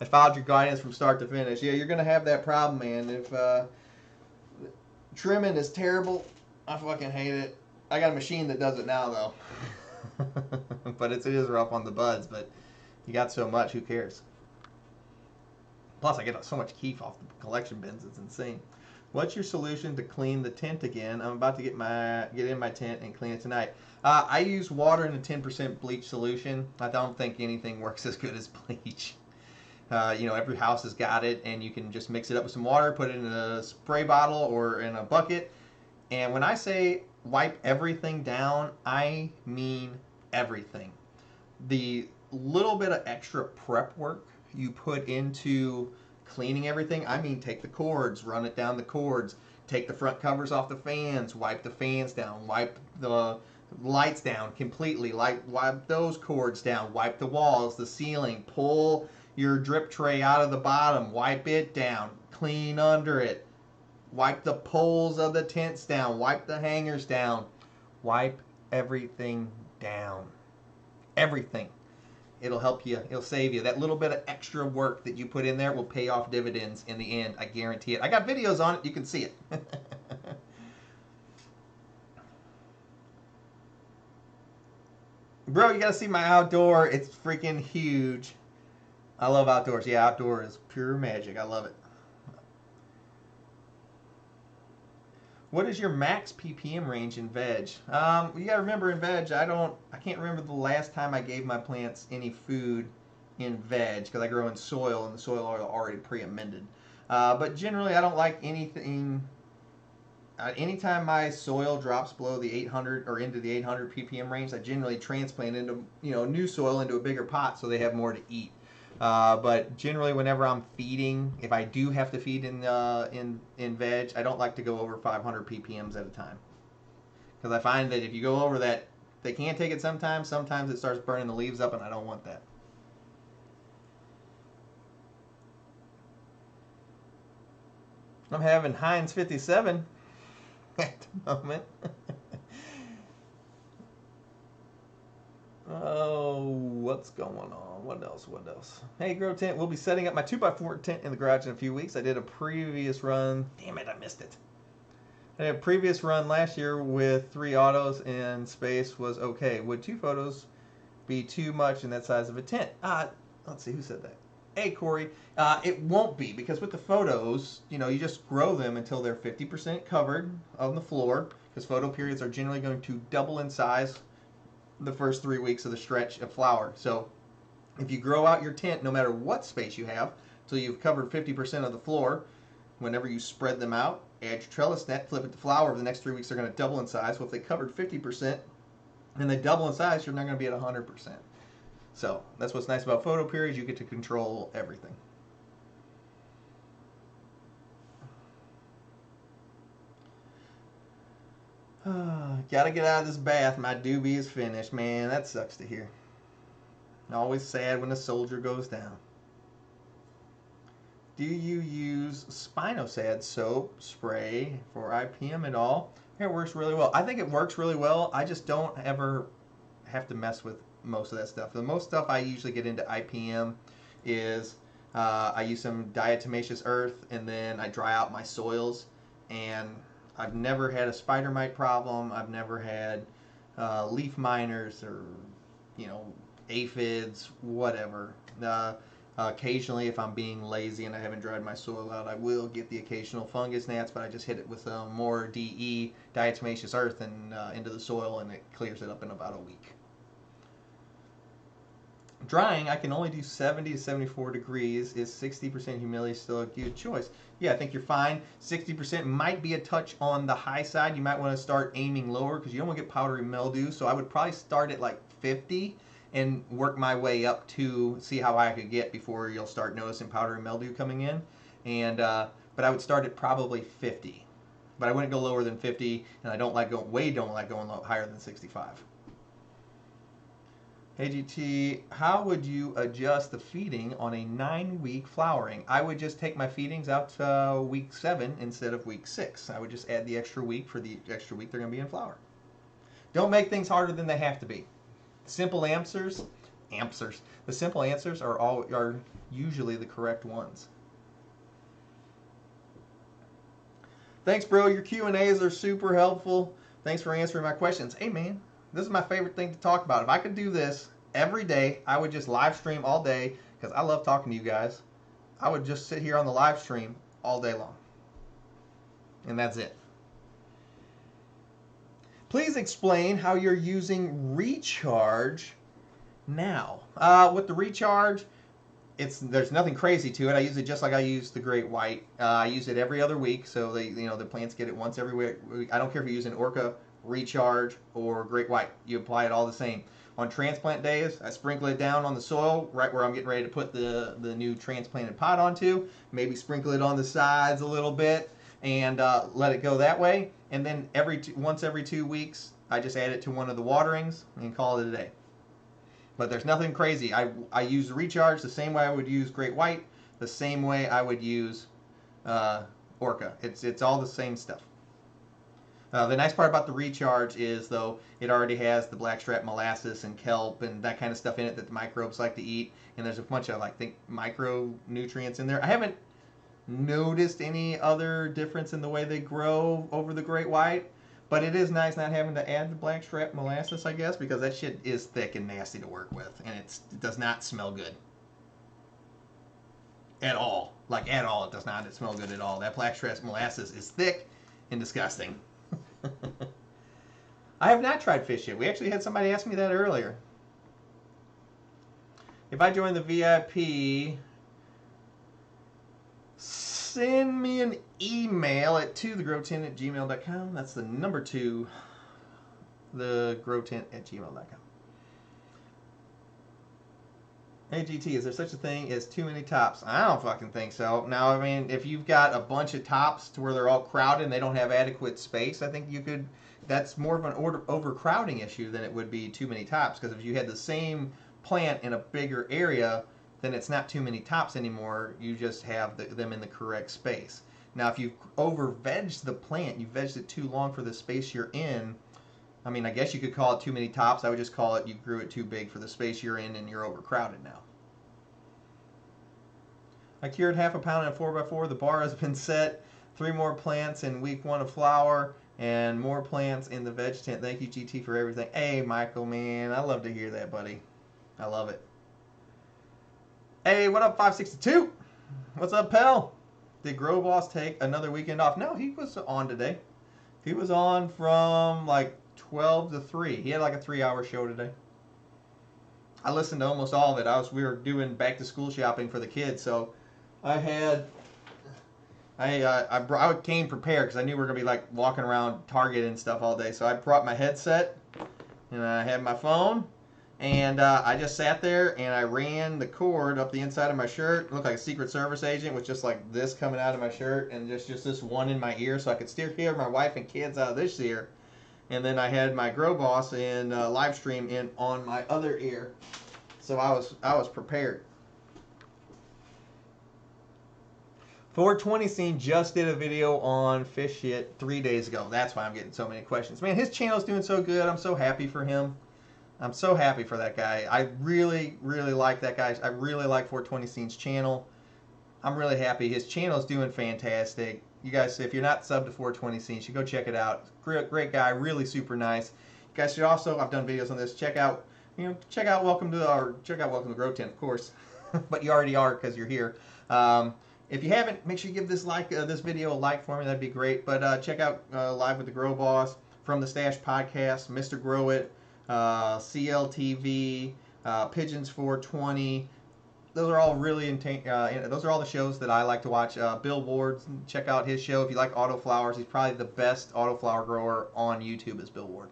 Speaker 1: I followed your guidance from start to finish. Yeah, you're going to have that problem, man. If trimming is terrible, I fucking hate it. I got a machine that does it now, though. But it is rough on the buds. But You got so much, who cares? Plus, I get so much keef off the collection bins, it's insane. What's your solution to clean the tent again? I'm about to get in my tent and clean it tonight. I use water in a 10% bleach solution. I don't think anything works as good as bleach. Every house has got it, and you can just mix it up with some water, put it in a spray bottle or in a bucket. And when I say wipe everything down, I mean everything. The little bit of extra prep work you put into cleaning everything, I mean take the cords, run it down the cords, take the front covers off the fans, wipe the fans down, wipe the lights down completely, wipe those cords down, wipe the walls, the ceiling, pull your drip tray out of the bottom, wipe it down, clean under it, wipe the poles of the tents down, wipe the hangers down, wipe everything down. Everything. It'll help you. It'll save you. That little bit of extra work that you put in there will pay off dividends in the end. I guarantee it. I got videos on it. You can see it. Bro, you got to see my outdoor. It's freaking huge. I love outdoors. Yeah, outdoor is pure magic. I love it. What is your max ppm range in veg? You gotta remember in veg, I can't remember the last time I gave my plants any food in veg because I grow in soil and the soil are already pre-amended. But generally, I don't like anything. Anytime my soil drops below the 800 or into the 800 ppm range, I generally transplant into new soil into a bigger pot so they have more to eat. But generally, whenever I'm feeding, if I do have to feed in veg, I don't like to go over 500 ppms at a time, because I find that if you go over that, they can take it sometimes. Sometimes it starts burning the leaves up, and I don't want that. I'm having Heinz 57 at the moment. Oh, what's going on? What else? Hey, Grow Tent, we'll be setting up my 2x4 tent in the garage in a few weeks. I did a previous run. Damn it, I missed it. I did a previous run last year with 3 autos and space was okay. Would 2 photos be too much in that size of a tent? Let's see, who said that? Hey, Corey. It won't be, because with the photos, you just grow them until they're 50% covered on the floor, because photo periods are generally going to double in size the first 3 weeks of the stretch of flower. So if you grow out your tent, no matter what space you have, till you've covered 50% of the floor, whenever you spread them out, add your trellis net, flip it to flower, over the next 3 weeks they're going to double in size. Well, if they covered 50% and they double in size, you're not going to be at 100%. So that's what's nice about photo periods. You get to control everything. Gotta get out of this bath. My doobie is finished. Man, that sucks to hear. Always sad when a soldier goes down. Do you use Spinosad soap spray for IPM at all? It works really well. I think it works really well. I just don't ever have to mess with most of that stuff. The most stuff I usually get into IPM is I use some diatomaceous earth, and then I dry out my soils, and I've never had a spider mite problem. I've never had leaf miners or, aphids, whatever. Occasionally, if I'm being lazy and I haven't dried my soil out, I will get the occasional fungus gnats, but I just hit it with more DE, diatomaceous earth, and into the soil, and it clears it up in about a week. Drying, I can only do 70 to 74 degrees. Is 60% humidity still a good choice? Yeah, I think you're fine. 60% might be a touch on the high side. You might want to start aiming lower because you don't want to get powdery mildew. So I would probably start at like 50 and work my way up to see how high I could get before you'll start noticing powdery mildew coming in. And but I would start at probably 50. But I wouldn't go lower than 50, and I don't like going higher than 65. Hey GT, how would you adjust the feeding on a 9-week flowering? I would just take my feedings out to week 7 instead of week 6. I would just add the extra week for the extra week they're going to be in flower. Don't make things harder than they have to be. Simple answers. The simple answers are usually the correct ones. Thanks, bro. Your Q&As are super helpful. Thanks for answering my questions. Hey, man. This is my favorite thing to talk about. If I could do this, every day. I would just live stream all day because I love talking to you guys. I would just sit here on the live stream all day long. And that's it. Please explain how you're using Recharge now. With the Recharge, there's nothing crazy to it. I use it just like I use the Great White. I use it every other week, so the plants get it once every week. I don't care if you're using Orca, Recharge, or Great White. You apply it all the same. On transplant days, I sprinkle it down on the soil right where I'm getting ready to put the new transplanted pot onto. Maybe sprinkle it on the sides a little bit and let it go that way. And then once every 2 weeks, I just add it to one of the waterings and call it a day. But there's nothing crazy. I use Recharge the same way I would use Great White, the same way I would use Orca. It's all the same stuff. The nice part about the Recharge is, though, it already has the blackstrap molasses and kelp and that kind of stuff in it that the microbes like to eat. And there's a bunch of, micronutrients in there. I haven't noticed any other difference in the way they grow over the Great White. But it is nice not having to add the blackstrap molasses, I guess, because that shit is thick and nasty to work with. And it does not smell good. At all. Like, at all. It does not smell good at all. That blackstrap molasses is thick and disgusting. I have not tried fish yet. We actually had somebody ask me that earlier. If I join the VIP, send me an email at tothegrowtent@gmail.com. That's the number 2, thegrowtent@gmail.com. AGT, is there such a thing as too many tops? I don't fucking think so. Now, I mean, if you've got a bunch of tops to where they're all crowded and they don't have adequate space, I think you could, that's more of an overcrowding issue than it would be too many tops. Because if you had the same plant in a bigger area, then it's not too many tops anymore. You just have them in the correct space. Now, if you over-vegged the plant, you vegged it too long for the space you're in, I mean, I guess you could call it too many tops. I would just call it you grew it too big for the space you're in and you're overcrowded now. I cured half a pound in a 4x4. The bar has been set. 3 more plants in week 1 of flower and more plants in the veg tent. Thank you, GT, for everything. Hey, Michael, man. I love to hear that, buddy. I love it. Hey, what up, 562? What's up, pal? Did Grow Boss take another weekend off? No, he was on today. He was on from like 12 to 3. He had like a 3-hour show today. I listened to almost all of it. We were doing back to school shopping for the kids, so I came prepared because I knew we were gonna be like walking around Target and stuff all day. So I brought my headset and I had my phone, and I just sat there and I ran the cord up the inside of my shirt. It looked like a Secret Service agent with just like this coming out of my shirt and just this one in my ear, so I could still hear my wife and kids out of this ear. And then I had my Grow Boss in live stream in on my other ear, so I was prepared. 420 Scene just did a video on fish shit 3 days ago. That's why I'm getting so many questions. Man, his channel's doing so good. I'm so happy for him. I'm so happy for that guy. I really, really like that guy. I really like 420 Scene's channel. I'm really happy. His channel's doing fantastic. You guys, if you're not subbed to 420 Scene, you should go check it out. Great guy, really super nice. You guys should also, I've done videos on this. Check out Welcome to Grow Tent, of course. But you already are because you're here. If you haven't, make sure you give this video a like for me. That'd be great. But check out Live with the Grow Boss, From the Stash Podcast, Mr. Grow It, CLTV, Pigeons 420. Those are all really those are all the shows that I like to watch. Bill Ward, check out his show if you like autoflowers. He's probably the best autoflower grower on YouTube is Bill Ward.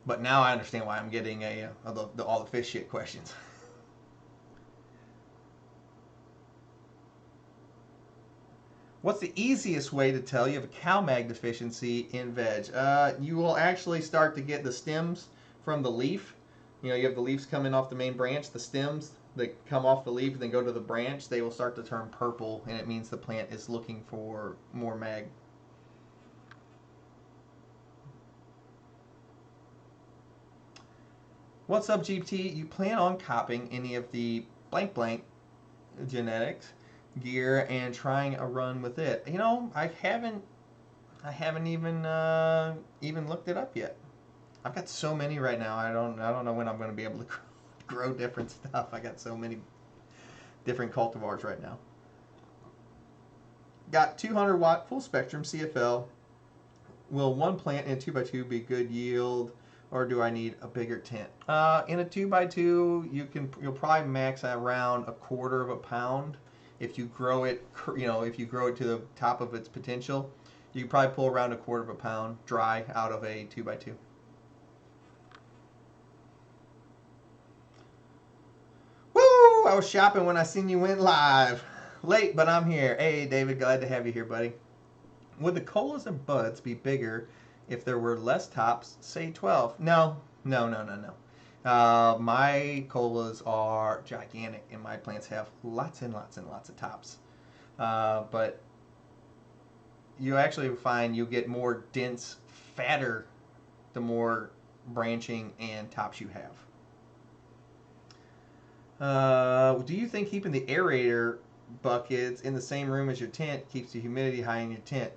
Speaker 1: But now I understand why I'm getting all the fish shit questions. What's the easiest way to tell you have a CalMag deficiency in veg? You will actually start to get the stems from the leaf. You know, you have the leaves coming off the main branch. The stems that come off the leaf and then go to the branch, they will start to turn purple, and it means the plant is looking for more mag. What's up, GPT? You plan on copying any of the blank blank genetics gear and trying a run with it? You know, I haven't even looked it up yet. I've got so many right now. I don't know when I'm going to be able to grow different stuff. I got so many different cultivars right now. Got 200 watt full spectrum CFL. Will one plant in a 2x2 be good yield, or do I need a bigger tent? In a 2x2, you'll probably max around 1/4 of a pound. If you grow it, if you grow it to the top of its potential, you can probably pull around 1/4 of a pound dry out of a 2x2. Woo! I was shopping when I seen you went live. Late, but I'm here. Hey, David, glad to have you here, buddy. Would the colas and buds be bigger if there were less tops, say 12? No. My colas are gigantic, and my plants have lots and lots and lots of tops. But you actually find you get more dense, fatter, the more branching and tops you have. Do you think keeping the aerator buckets in the same room as your tent keeps the humidity high in your tent?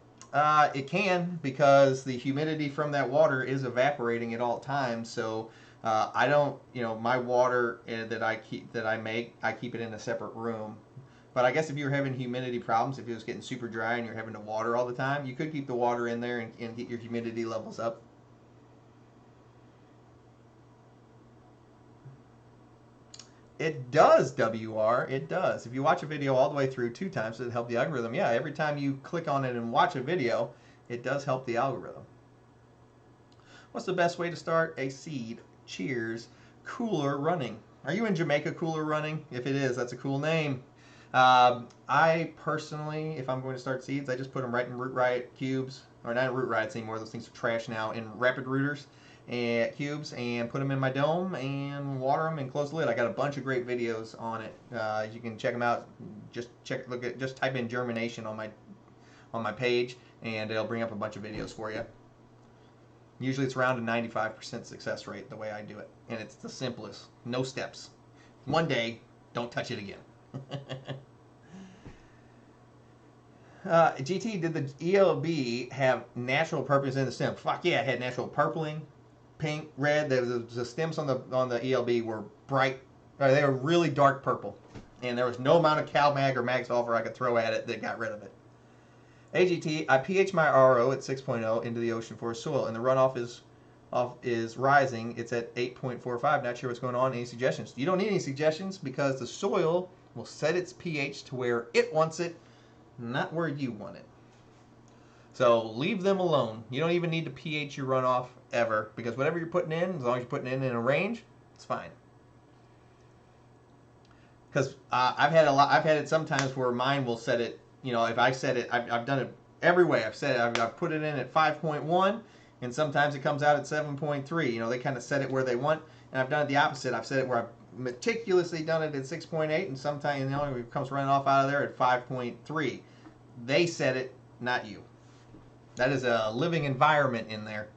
Speaker 1: It can, because the humidity from that water is evaporating at all times. So I don't, my water that I keep I keep it in a separate room. But I guess if you're having humidity problems, if it was getting super dry and you're having to water all the time, you could keep the water in there and get your humidity levels up. It does, WR. It does. If you watch a video all the way through 2 times, it'll help the algorithm. Yeah, every time you click on it and watch a video, it does help the algorithm. What's the best way to start a seed? Cheers. Cooler running. Are you in Jamaica Cooler Running? If it is, that's a cool name. I personally, if I'm going to start seeds, I just put them right in Root Riot cubes. Or not in Root Riots anymore. Those things are trash now. In Rapid Rooters. And cubes, and put them in my dome and water them and close the lid. I got a bunch of great videos on it. You can check them out. Just type in germination on my page, and it'll bring up a bunch of videos for you. Usually it's around a 95% success rate the way I do it, and it's the simplest. No steps. One day, don't touch it again. GT, did the ELB have natural purples in the stem? Fuck yeah, it had natural purpling, pink, red. The stems on the ELB were bright. They were really dark purple, and there was no amount of CalMag or Mag Sulfur I could throw at it that got rid of it. AGT, I pH my RO at 6.0 into the ocean for soil, and the runoff is rising. It's at 8.45. Not sure what's going on. Any suggestions? You don't need any suggestions, because the soil will set its pH to where it wants it, not where you want it. So leave them alone. You don't even need to pH your runoff ever, because whatever you're putting in, as long as you're putting it in a range, it's fine. Because I've had it sometimes where mine will set it. If I set it, I've done it every way. I've put it in at 5.1, and sometimes it comes out at 7.3. They kind of set it where they want, and I've done it the opposite. I've set it where I've meticulously done it at 6.8, and sometimes it comes running off out of there at 5.3. They set it, not you. That is a living environment in there.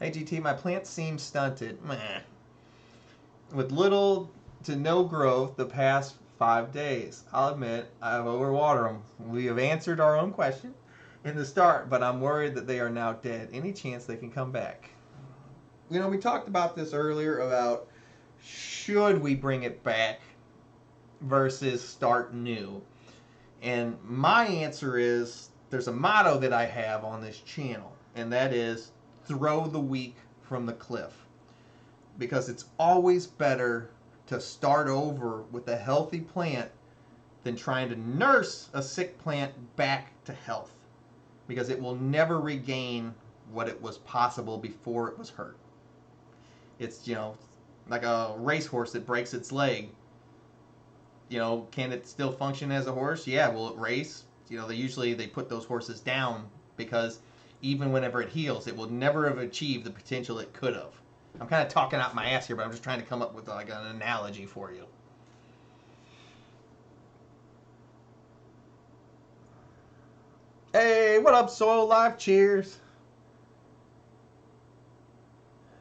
Speaker 1: AGT, my plants seem stunted. Meh. With little to no growth the past 5 days. I'll admit, I've overwatered them. We have answered our own question in the start, but I'm worried that they are now dead. Any chance they can come back? We talked about this earlier about should we bring it back versus start new. And my answer is, there's a motto that I have on this channel, and that is throw the weak from the cliff. Because it's always better to start over with a healthy plant than trying to nurse a sick plant back to health. Because it will never regain what it was possible before it was hurt. It's, like a racehorse that breaks its leg. Can it still function as a horse? Yeah, will it race? They put those horses down, because even whenever it heals, it will never have achieved the potential it could have. I'm kind of talking out my ass here, but I'm just trying to come up with like an analogy for you. Hey, what up, Soil Life? Cheers.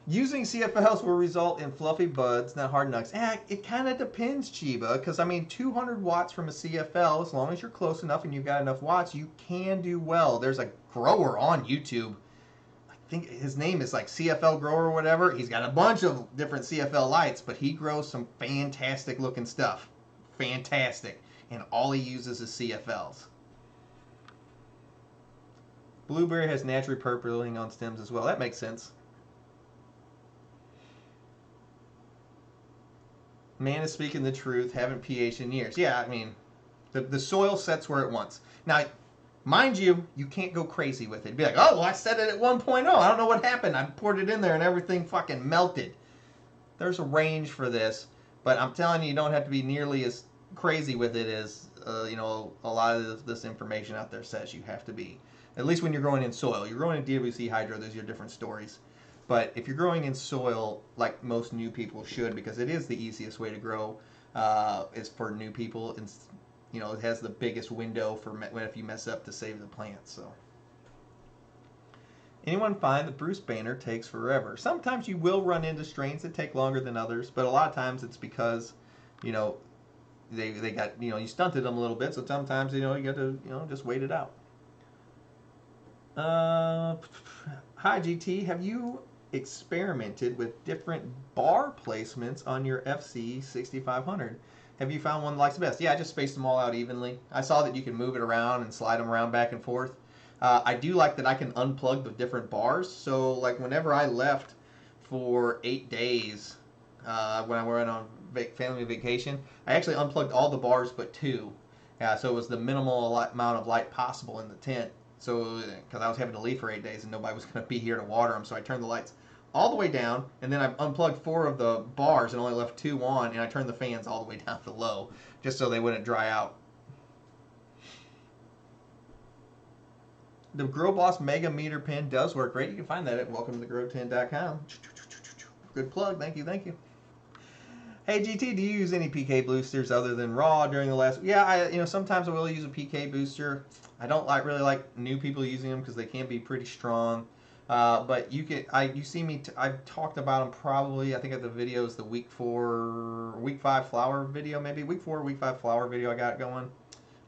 Speaker 1: Using CFLs will result in fluffy buds, not hard nuts. It kind of depends, Chiba, because 200 watts from a CFL, as long as you're close enough and you've got enough watts, you can do well. There's a grower on YouTube, like think his name is like CFL Grower or whatever. He's got a bunch of different CFL lights, but he grows some fantastic looking stuff. Fantastic. And all he uses is CFLs. Blueberry has naturally purpling on stems as well. That makes sense. Man is speaking the truth. Haven't pH in years. Yeah, I mean, the soil sets where it wants. Now, mind you, you can't go crazy with it. Be like, oh, well, I set it at 1.0. I don't know what happened. I poured it in there and everything fucking melted. There's a range for this, but I'm telling you, you don't have to be nearly as crazy with it as a lot of this information out there says you have to be. At least when you're growing in soil. You're growing in DWC hydro, those are your different stories. But if you're growing in soil, like most new people should, because it is the easiest way to grow, is for new people. And, it has the biggest window for if you mess up to save the plant. So, anyone find that Bruce Banner takes forever? Sometimes you will run into strains that take longer than others, but a lot of times it's because, they got you stunted them a little bit. So sometimes you got to just wait it out. Hi GT, have you experimented with different bar placements on your FC 6500? Have you found one that likes the best? Yeah, I just spaced them all out evenly. I saw that you can move it around and slide them around back and forth. I do like that I can unplug the different bars. So like whenever I left for 8 days when I went on family vacation, I actually unplugged all the bars but 2. So it was the minimal amount of light possible in the tent. So, because I was having to leave for 8 days and nobody was going to be here to water them, so I turned the lights all the way down, and then I unplugged 4 of the bars and only left 2 on, and I turned the fans all the way down to low, just so they wouldn't dry out. The Grow Boss Mega Meter Pen does work great. You can find that at welcometothegrow10.com. Good plug. Thank you. Hey GT, do you use any PK boosters other than raw during the last? Yeah, sometimes I will use a PK booster. I don't really like new people using them because they can be pretty strong. But you see me. I've talked about them probably. I think at the videos, the week 5 flower video, maybe week 5 flower video I got going.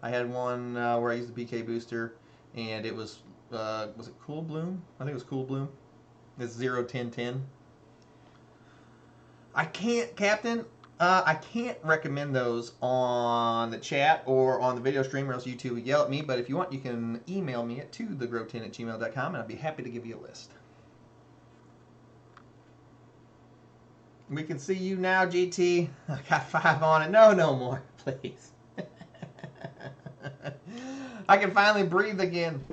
Speaker 1: I had one where I used the PK booster, and it was it Cool Bloom? I think it was Cool Bloom. It's 0-10-10. I can't, Captain. I can't recommend those on the chat or on the video stream, or else YouTube would yell at me. But if you want, you can email me at thegrow10@gmail.com, and I'll be happy to give you a list. We can see you now, GT. I got 5 on it. No more, please. I can finally breathe again.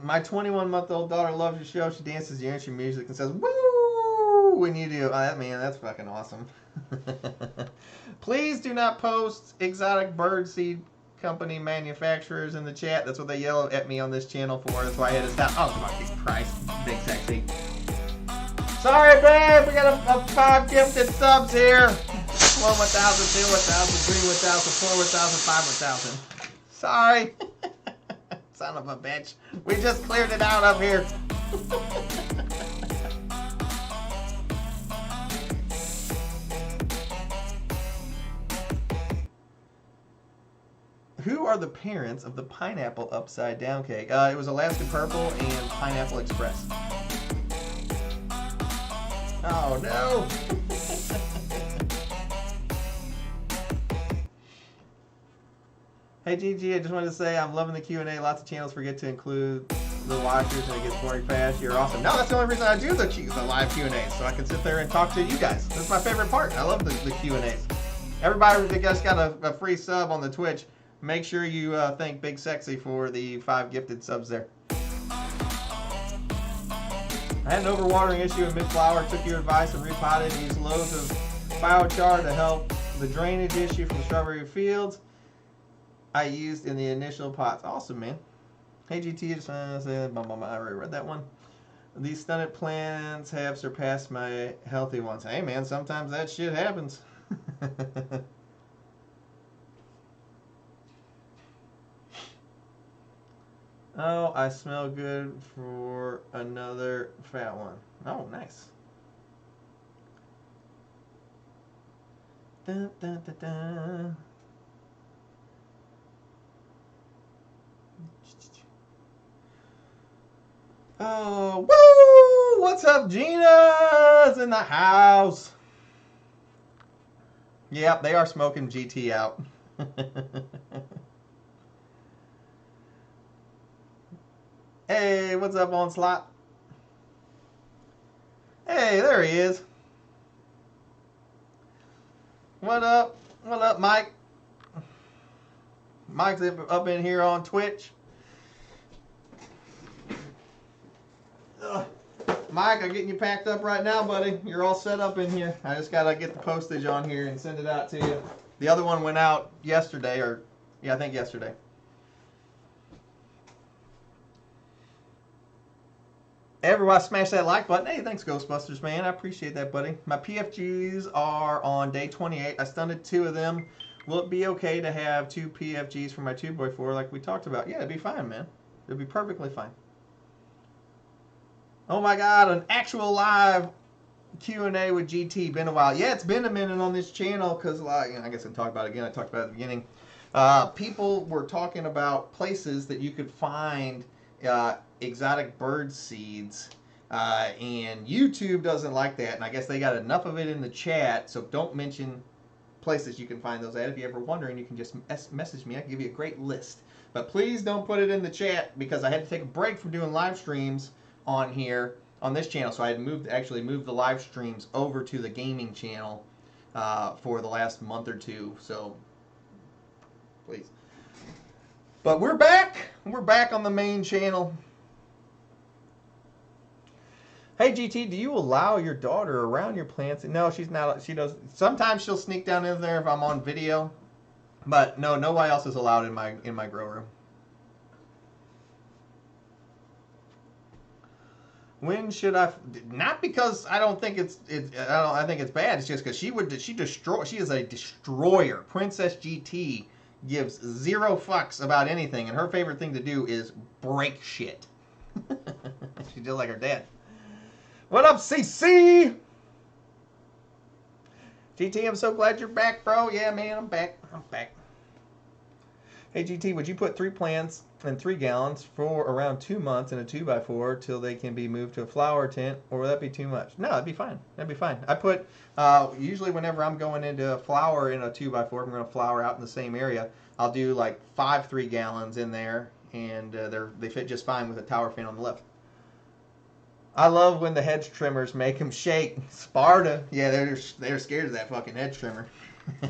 Speaker 1: My 21-month-old daughter loves your show. She dances, you hear your music, and says, "Woo!" when you do. Oh, man, that's fucking awesome. Please do not post exotic bird seed company manufacturers in the chat. That's what they yell at me on this channel for. That's why I had to stop. Oh, fucking Christ. Big sexy. Sorry, babe. We got 5 gifted subs here. 1, 1,000, 2, 1,000, 3, 1,000, 4, 1,000, 5, 1,000. Sorry. Son of a bitch. We just cleared it out up here. Who are the parents of the pineapple upside down cake? It was Alaska Purple and Pineapple Express. Oh no. Hey GG, I just wanted to say I'm loving the Q&A. Lots of channels forget to include the watchers and it gets boring fast. You're awesome. No, that's the only reason I do the live Q&As, so I can sit there and talk to you guys. That's my favorite part. I love the Q&As. Everybody that just got a free sub on the Twitch, make sure you thank Big Sexy for the 5 gifted subs there. I had an overwatering issue in mid-flower. Took your advice and repotted and used loads of biochar to help the drainage issue from the strawberry fields I used in the initial pots. Awesome, man. Hey GT, just want to say, I already read that one. These stunted plants have surpassed my healthy ones. Hey man, sometimes that shit happens. Oh, I smell good for another fat one. Oh, nice. Dun, dun, dun, dun. Oh, woo! What's up, Gina's in the house? Yep, they are smoking GT out. Hey, what's up, Onslaught? Hey, there he is. What up? What up, Mike? Mike's up in here on Twitch. Ugh. Mike, I'm getting you packed up right now, buddy. You're all set up in here. I just gotta get the postage on here and send it out to you. The other one went out yesterday, or yeah, I think yesterday. Everybody smash that like button. Hey, thanks, Ghostbusters, man. I appreciate that, buddy. My PFGs are on day 28. I stunted 2 of them. Will it be okay to have 2 PFGs for my 2x4 like we talked about? Yeah, it'd be fine, man. It'd be perfectly fine. Oh my God, an actual live Q&A with GT. Been a while. Yeah, it's been a minute on this channel because, like, I guess I talked about it again. I talked about it at the beginning. People were talking about places that you could find exotic bird seeds, and YouTube doesn't like that. And I guess they got enough of it in the chat, so don't mention places you can find those at. If you're ever wondering, you can just message me. I can give you a great list. But please don't put it in the chat because I had to take a break from doing live streams on here on this channel, so I had actually moved the live streams over to the gaming channel for the last month or two. So please. But we're back. We're back on the main channel. Hey GT, do you allow your daughter around your plants? No, she's not. She does. Sometimes she'll sneak down in there if I'm on video, but no, nobody else is allowed in my grow room. When should I? Not because I don't think I think it's bad. It's just because she destroy. She is a destroyer. Princess GT gives 0 fucks about anything, and her favorite thing to do is break shit. She's just like her dad. What up, CC? GT, I'm so glad you're back, bro. Yeah, man, I'm back. I'm back. Hey GT, would you put 3 plants in 3 gallons for around 2 months in a 2x4 till they can be moved to a flower tent, or would that be too much? No, that'd be fine. That'd be fine. I put, usually whenever I'm going into a flower in a 2x4, I'm going to flower out in the same area, I'll do like 5 3 gallons in there, and they fit just fine with a tower fan on the left. I love when the hedge trimmers make them shake. Sparta, yeah, they're scared of that fucking hedge trimmer.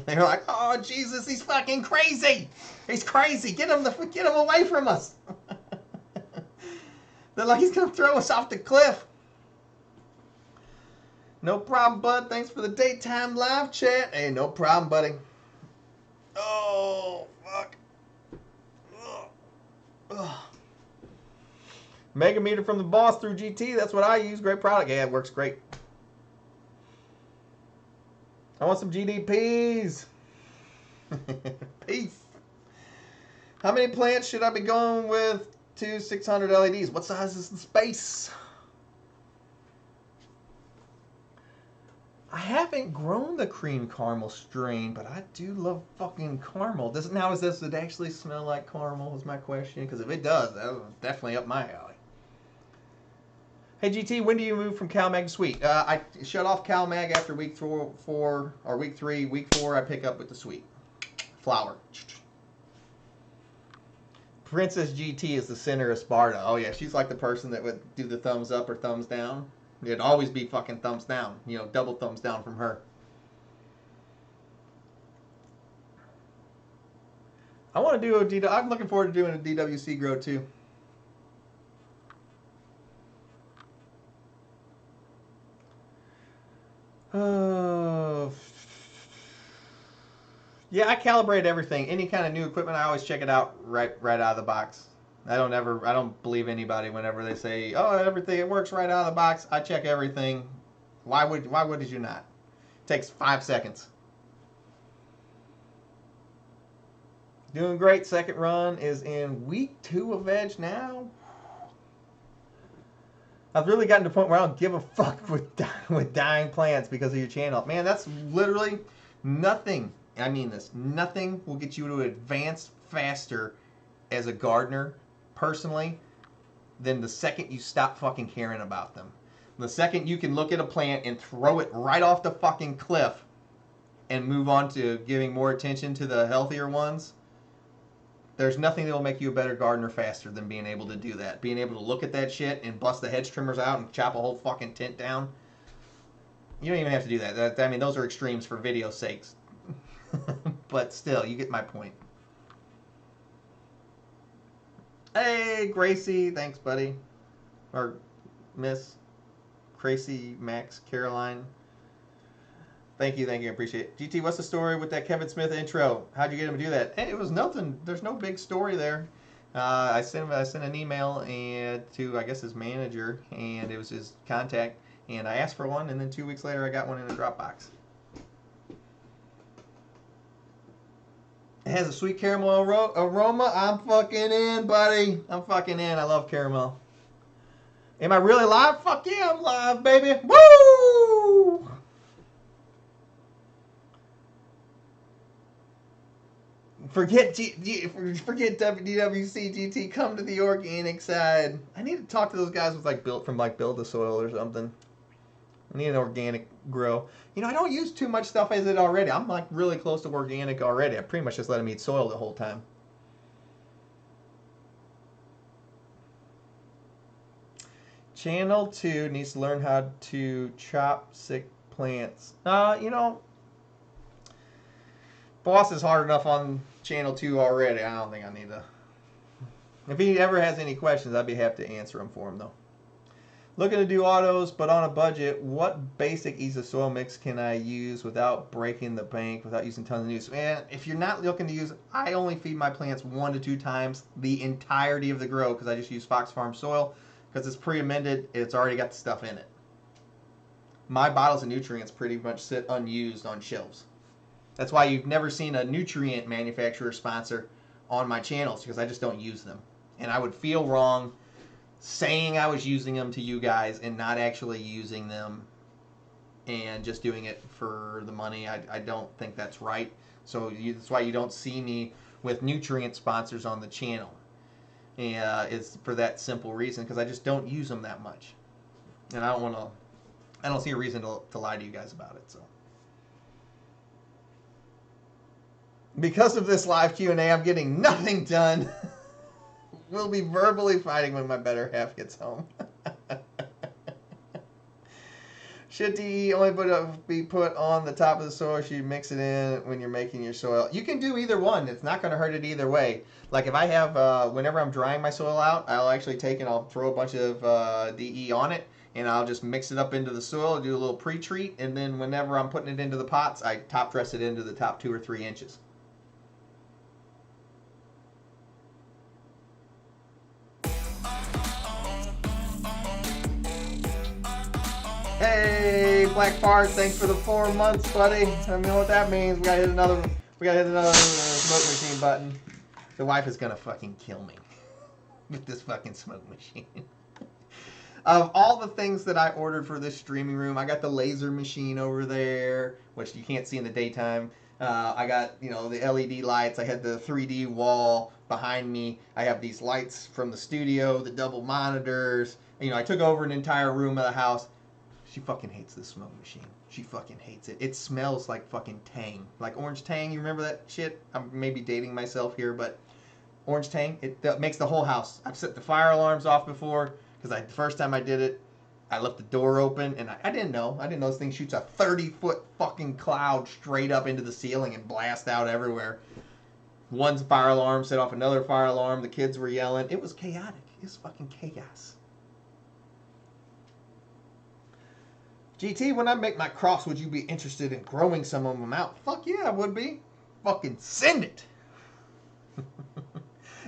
Speaker 1: They're like, oh Jesus, he's fucking crazy. He's crazy. Get him away from us. They're like, he's gonna throw us off the cliff. No problem, bud. Thanks for the daytime live chat. Hey, no problem, buddy. Oh fuck. Ugh. Ugh. Mega meter from the boss through GT. That's what I use. Great product. Yeah, it works great. I want some GDPs. Peace. How many plants should I be going with to 600 LEDs? What size is the space? I haven't grown the cream caramel strain, but I do love fucking caramel. Does it actually smell like caramel is my question? Because if it does, that's definitely up my alley. Hey GT, when do you move from CalMag to Sweet? I shut off CalMag after week 4 or week 3. Week 4 I pick up with the Sweet. Flower. Princess GT is the center of Sparta. Oh yeah, she's like the person that would do the thumbs up or thumbs down. It'd always be fucking thumbs down. You know, double thumbs down from her. I want to do I'm looking forward to doing a DWC grow too. Yeah, I calibrate everything. Any kind of new equipment, I always check it out right out of the box. I don't believe anybody whenever they say, "Oh, everything it works right out of the box." I check everything. Why would you not? It takes 5 seconds. Doing great. Second run is in week 2 of veg now. I've really gotten to the point where I don't give a fuck with dying plants because of your channel. Man, that's literally nothing. I mean this. Nothing will get you to advance faster as a gardener, personally, than the second you stop fucking caring about them. The second you can look at a plant and throw it right off the fucking cliff and move on to giving more attention to the healthier ones, there's nothing that will make you a better gardener faster than being able to do that. Being able to look at that shit and bust the hedge trimmers out and chop a whole fucking tent down. You don't even have to do that. I mean, those are extremes for video sakes. But still, you get my point. Hey, Gracie. Thanks, buddy. Or Miss Gracie, Max, Caroline. Thank you, I appreciate it. GT, what's the story with that Kevin Smith intro? How'd you get him to do that? Hey, it was nothing. There's no big story there. I sent an email to, I guess, his manager, and it was his contact, and I asked for one, and then 2 weeks later I got one in a Dropbox. It has a sweet caramel aroma. I'm fucking in, buddy. I'm fucking in. I love caramel. Am I really live? Fuck yeah, I'm live, baby. Woo! Forget WDWC GT. Come to the organic side. I need to talk to those guys with Build the Soil or something. I need an organic grow. You know, I don't use too much stuff as it already. I'm really close to organic already. I pretty much just let them eat soil the whole time. Channel 2 needs to learn how to chop sick plants. You know, Boss is hard enough on Channel 2 already. I don't think I need to. If he ever has any questions, I'd be happy to answer them for him, though. Looking to do autos, but on a budget. What basic Ease of Soil mix can I use without breaking the bank, without using tons of news? Man, if you're not looking to use, I only feed my plants 1 to 2 times the entirety of the grow because I just use Fox Farm soil because it's pre-amended. It's already got the stuff in it. My bottles of nutrients pretty much sit unused on shelves. That's why you've never seen a nutrient manufacturer sponsor on my channels because I just don't use them. And I would feel wrong saying I was using them to you guys and not actually using them and just doing it for the money. I don't think that's right. So that's why you don't see me with nutrient sponsors on the channel. And it's for that simple reason because I just don't use them that much. And I don't see a reason to lie to you guys about it. So because of this live Q&A, I'm getting nothing done. We'll be verbally fighting when my better half gets home. Should DE only be put on the top of the soil? Should you mix it in when you're making your soil? You can do either one. It's not going to hurt it either way. Like if I have, whenever I'm drying my soil out, I'll actually take and I'll throw a bunch of DE on it, and I'll just mix it up into the soil, do a little pre-treat, and then whenever I'm putting it into the pots, I top dress it into the top 2 or 3 inches. Hey, Black Bart, thanks for the 4 months, buddy. I don't know what that means. We gotta hit another smoke machine button. The wife is gonna fucking kill me with this fucking smoke machine. Of all the things that I ordered for this streaming room, I got the laser machine over there, which you can't see in the daytime. I got, the LED lights. I had the 3D wall behind me. I have these lights from the studio, the double monitors. I took over an entire room of the house. She fucking hates this smoke machine. She fucking hates it. It smells like fucking Tang. Like Orange Tang. You remember that shit? I'm maybe dating myself here, but Orange Tang, it makes the whole house. I've set the fire alarms off before because the first time I did it, I left the door open and I didn't know. I didn't know this thing shoots a 30-foot fucking cloud straight up into the ceiling and blast out everywhere. One fire alarm set off another fire alarm. The kids were yelling. It was chaotic. It was fucking chaos. GT, when I make my crops, would you be interested in growing some of them out? Fuck yeah, I would be. Fucking send it.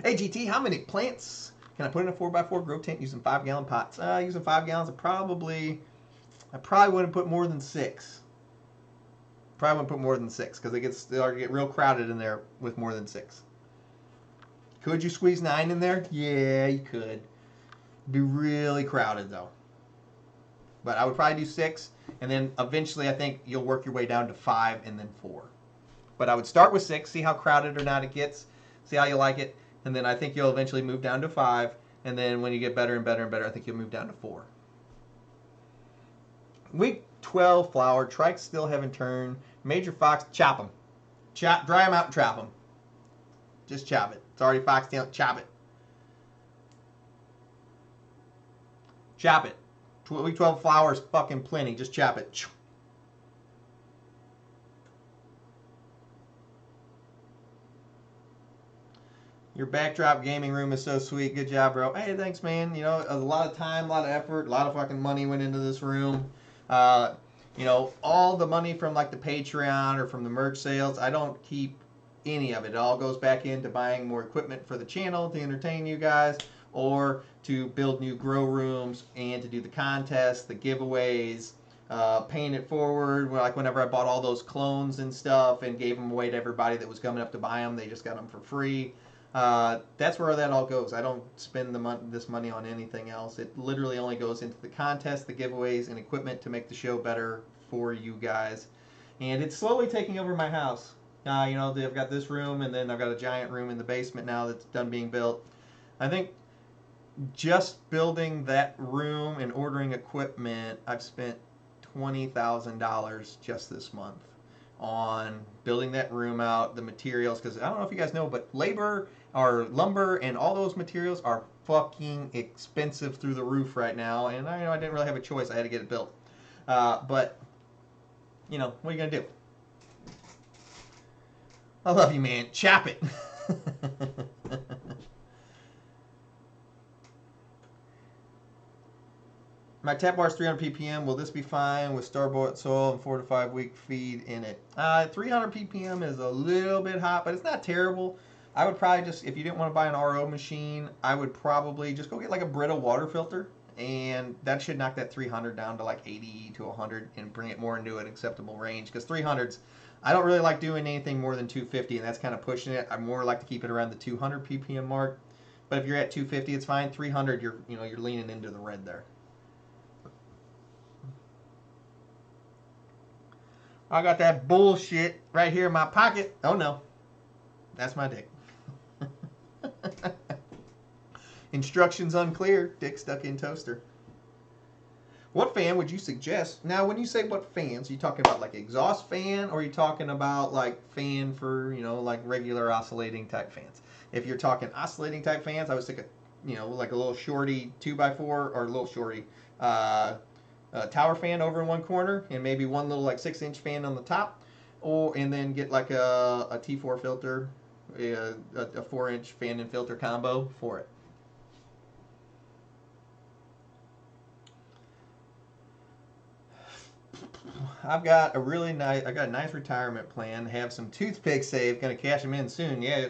Speaker 1: Hey, GT, how many plants can I put in a 4x4 grow tent using 5-gallon pots? Using 5 gallons, I probably wouldn't put more than 6. Probably wouldn't put more than 6 because they'll get real crowded in there with more than 6. Could you squeeze 9 in there? Yeah, you could. It'd be really crowded though. But I would probably do 6, and then eventually I think you'll work your way down to 5 and then 4. But I would start with 6, see how crowded or not it gets, see how you like it, and then I think you'll eventually move down to 5, And then when you get better and better and better, I think you'll move down to 4. Week 12 flower. Trikes still haven't turned. Major fox, chop them. Dry them out and trap them. Just chop it. It's already foxtail. Chop it. Chop it. Week 12 flowers, fucking plenty. Just chop it. Your backdrop gaming room is so sweet. Good job, bro. Hey, thanks, man. You know, a lot of time, a lot of effort, a lot of fucking money went into this room. You know, all the money from like the Patreon or from the merch sales, I don't keep any of it. It all goes back into buying more equipment for the channel to entertain you guys, or to build new grow rooms and to do the contests, the giveaways, paying it forward. Like whenever I bought all those clones and stuff and gave them away to everybody that was coming up to buy them, they just got them for free. That's where that all goes. I don't spend this money on anything else. It literally only goes into the contests, the giveaways, and equipment to make the show better for you guys. And it's slowly taking over my house. You know, I've got this room, and then I've got a giant room in the basement now that's done being built. I think just building that room and ordering equipment, I've spent $20,000 just this month on building that room out, the materials, because I don't know if you guys know, but labor or lumber and all those materials are fucking expensive through the roof right now, and I know I didn't really have a choice. I had to get it built. But, you know, what are you going to do? I love you, man. Chop it. My tap bar is 300 ppm. Will this be fine with starboard soil and 4 to 5 week feed in it? 300 ppm is a little bit hot, but it's not terrible. I would probably just, if you didn't want to buy an RO machine, I would probably just go get like a Brita water filter, and that should knock that 300 down to like 80 to 100 and bring it more into an acceptable range. Because 300s, I don't really like doing anything more than 250, and that's kind of pushing it. I more like to keep it around the 200 ppm mark. But if you're at 250, it's fine. 300, you're leaning into the red there. I got that bullshit right here in my pocket. Oh no, that's my dick. Instructions unclear. Dick stuck in toaster. What fan would you suggest? Now, when you say what fans, are you talking about like exhaust fan, or are you talking about like fan for, like regular oscillating type fans? If you're talking oscillating type fans, I would stick like a little shorty 2x4 or a little shorty tower fan over in one corner, and maybe one little like 6-inch fan on the top, and then get like a T4 filter, a 4-inch fan and filter combo for it. I've got a nice retirement plan. Have some toothpicks saved. Gonna cash them in soon. Yeah,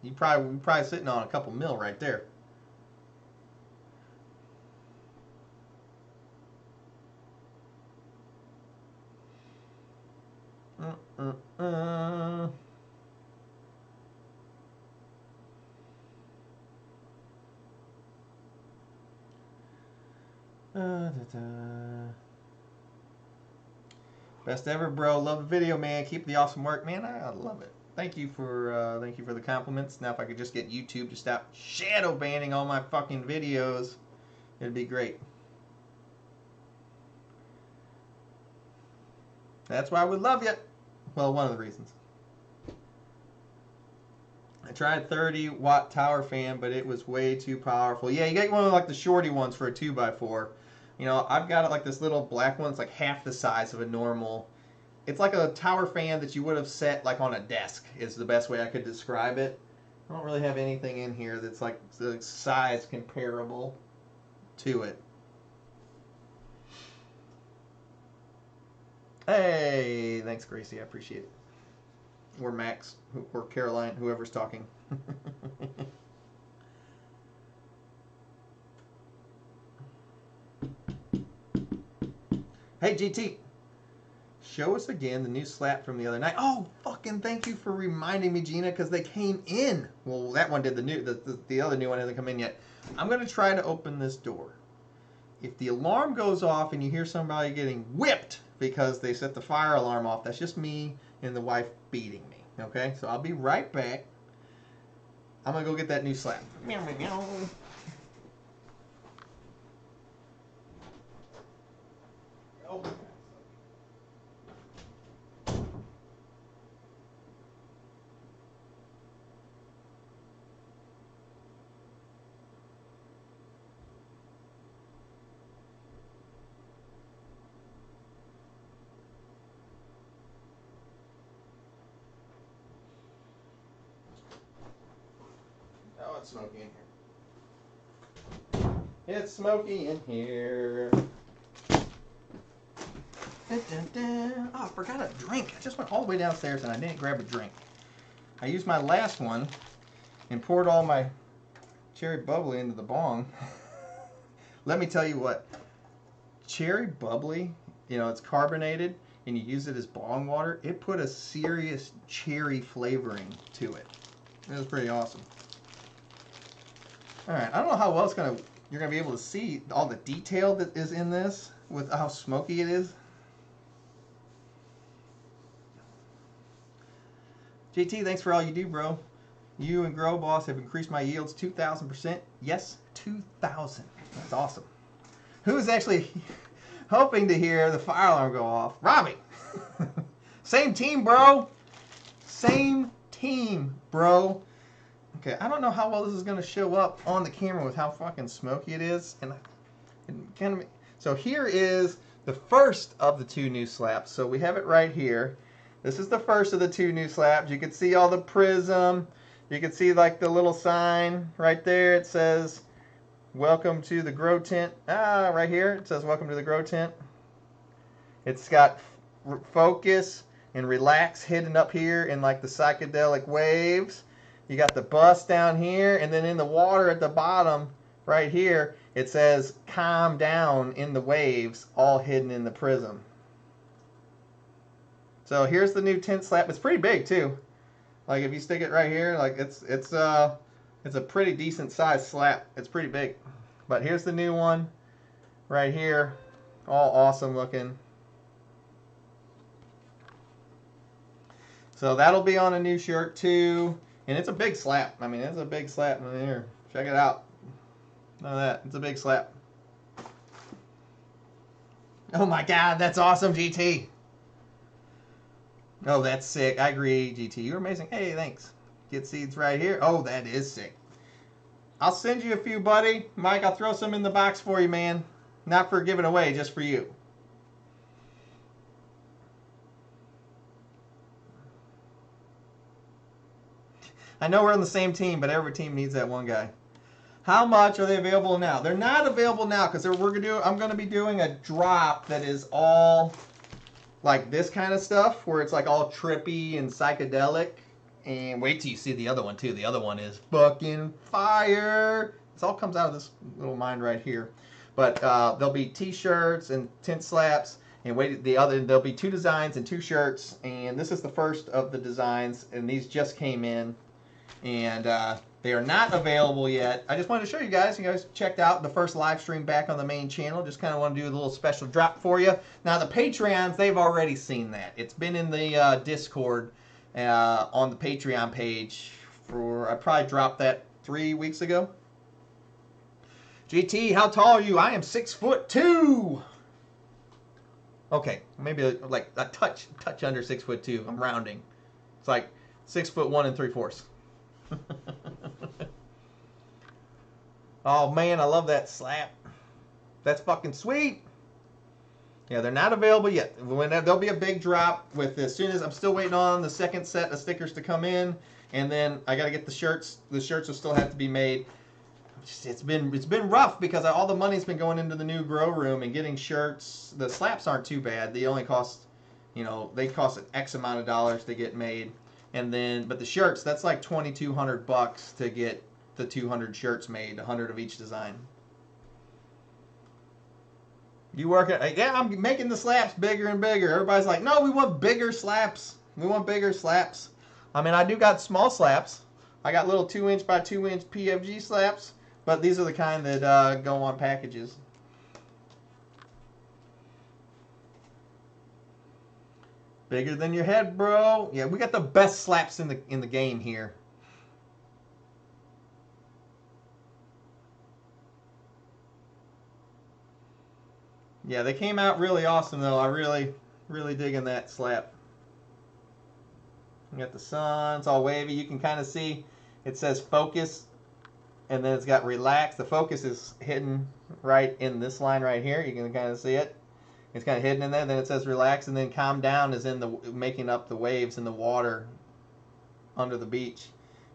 Speaker 1: you're probably sitting on a couple mil right there. Best ever, bro. Love the video, man. Keep the awesome work, man. I love it. Thank you for the compliments. Now, if I could just get YouTube to stop shadow banning all my fucking videos, it'd be great. That's why we love you. Well, one of the reasons. I tried 30-watt tower fan, but it was way too powerful. Yeah, you get one of like the shorty ones for a 2x4. I've got it like this little black one. It's like half the size of a normal. It's like a tower fan that you would have set like on a desk, is the best way I could describe it. I don't really have anything in here that's like the size comparable to it. Hey, thanks, Gracie. I appreciate it. Or Max, or Caroline, whoever's talking. Hey, GT. Show us again the new slap from the other night. Oh, fucking thank you for reminding me, Gina, because they came in. Well, that one did. The other new one hasn't come in yet. I'm going to try to open this door. If the alarm goes off and you hear somebody getting whipped because they set the fire alarm off, that's just me and the wife beating me. Okay? So I'll be right back. I'm going to go get that new slap. Meow, meow, meow. it's smoky in here. It's smoky in here. Dun, dun, dun. Oh, I forgot a drink. I just went all the way downstairs and I didn't grab a drink. I used my last one and poured all my cherry bubbly into the bong. Let me tell you what, cherry bubbly, you know, it's carbonated and you use it as bong water, it put a serious cherry flavoring to it. It was pretty awesome. All right, I don't know how well you're gonna be able to see all the detail that is in this with how smoky it is. JT, thanks for all you do, bro. You and Grow Boss have increased my yields 2,000%. Yes, 2,000. That's awesome. Who is actually hoping to hear the fire alarm go off? Robbie. Same team, bro. Same team, bro. Okay, I don't know how well this is going to show up on the camera with how fucking smoky it is. And kind of, so here is the first of the 2 new slaps. So we have it right here. This is the first of the 2 new slabs. You can see all the prism. You can see like the little sign right there. It says, welcome to the Grow Tent. Right here. It says, welcome to the Grow Tent. It's got focus and relax hidden up here in like the psychedelic waves. You got the bus down here. And then in the water at the bottom right here, it says, calm down in the waves, all hidden in the prism. So here's the new tent slab. It's pretty big too. Like if you stick it right here, like it's a pretty decent sized slab. It's pretty big. But here's the new one right here. All awesome looking. So that'll be on a new shirt too. And it's a big slap. I mean, it's a big slap in here. Check it out. Look at that. It's a big slap. Oh my God, that's awesome, GT. Oh, that's sick. I agree, GT. You're amazing. Hey, thanks. Get seeds right here. Oh, that is sick. I'll send you a few, buddy. Mike, I'll throw some in the box for you, man. Not for giving away, just for you. I know we're on the same team, but every team needs that one guy. How much are they available now? They're not available now because I'm going to be doing a drop that is all like this kind of stuff, where it's like all trippy and psychedelic. And wait till you see the other one too. The other one is fucking fire. This all comes out of this little mind right here. But there'll be t-shirts and tent slaps. And there'll be 2 designs and 2 shirts. And this is the first of the designs. And these just came in. And they are not available yet. I just wanted to show you guys. You guys checked out the first live stream back on the main channel. Just kind of want to do a little special drop for you. Now the Patreons, they've already seen that. It's been in the Discord on the Patreon page I probably dropped that 3 weeks ago. GT, how tall are you? I am 6'2". Okay, maybe like a touch under 6'2". I'm rounding. It's like 6'1 3/4". Oh man, I love that slap. That's fucking sweet. Yeah, they're not available yet. There'll be a big drop with as soon as I'm still waiting on the second set of stickers to come in, and then I got to get the shirts. The shirts will still have to be made. It's been rough because all the money's been going into the new grow room and getting shirts. The slaps aren't too bad. They only cost, they cost an X amount of dollars to get made. And then, but the shirts, that's like $2,200 to get the 200 shirts made, 100 of each design. You working? Yeah, I'm making the slaps bigger and bigger. Everybody's like, no, we want bigger slaps. We want bigger slaps. I mean, I do got small slaps. I got little 2-inch by 2-inch PFG slaps, but these are the kind that go on packages. Bigger than your head, bro. Yeah, we got the best slaps in the game here. Yeah, they came out really awesome though. I really digging that slap. You got the sun, it's all wavy. You can kind of see it says focus, and then it's got relax. The focus is hidden right in this line right here. You can kind of see it. It's kind of hidden in there. Then it says relax, and then calm down is in the making up the waves in the water under the beach.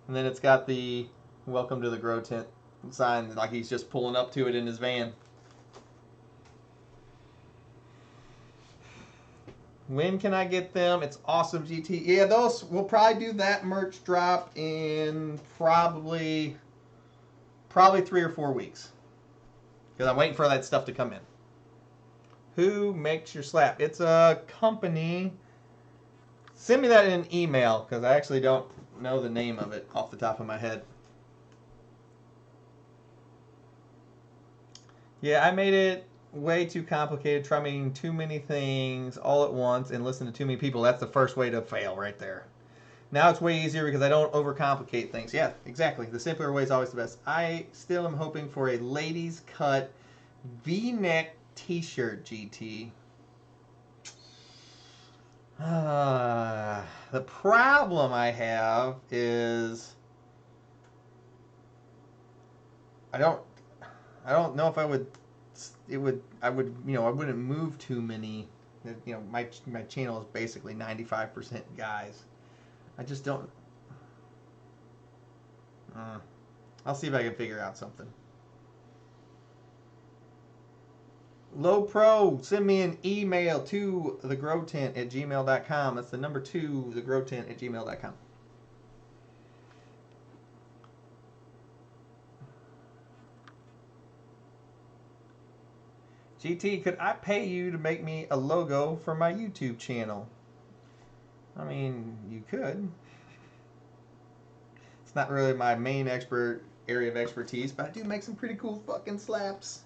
Speaker 1: And then it's got the Welcome to the Grow Tent sign, like he's just pulling up to it in his van. When can I get them? It's awesome, GT. Yeah, those, we'll probably do that merch drop in probably 3 or 4 weeks. Because I'm waiting for that stuff to come in. Who makes your slap? It's a company. Send me that in an email, because I actually don't know the name of it off the top of my head. Yeah, I made it way too complicated, trying too many things all at once and listen to too many people. That's the first way to fail right there. Now it's way easier because I don't overcomplicate things. Yeah, exactly. The simpler way is always the best. I still am hoping for a ladies cut V-neck t-shirt, GT. The problem I have is I don't know if I wouldn't move too many. My channel is basically 95% guys. I just don't. I'll see if I can figure out something. Low Pro, send me an email to thegrowtent@gmail.com. That's the number 2, thegrowtent@gmail.com. GT, could I pay you to make me a logo for my YouTube channel? I mean, you could. It's not really my main area of expertise, but I do make some pretty cool fucking slaps.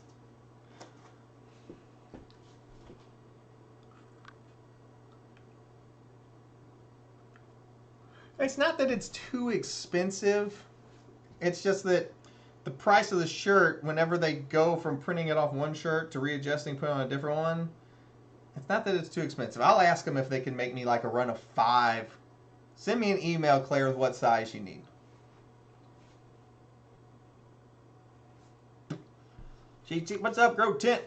Speaker 1: It's not that it's too expensive. It's just that the price of the shirt, whenever they go from printing it off one shirt to readjusting, putting on a different one, it's not that it's too expensive. I'll ask them if they can make me like a run of 5. Send me an email, Claire, with what size you need. GT, what's up, Grow Tent?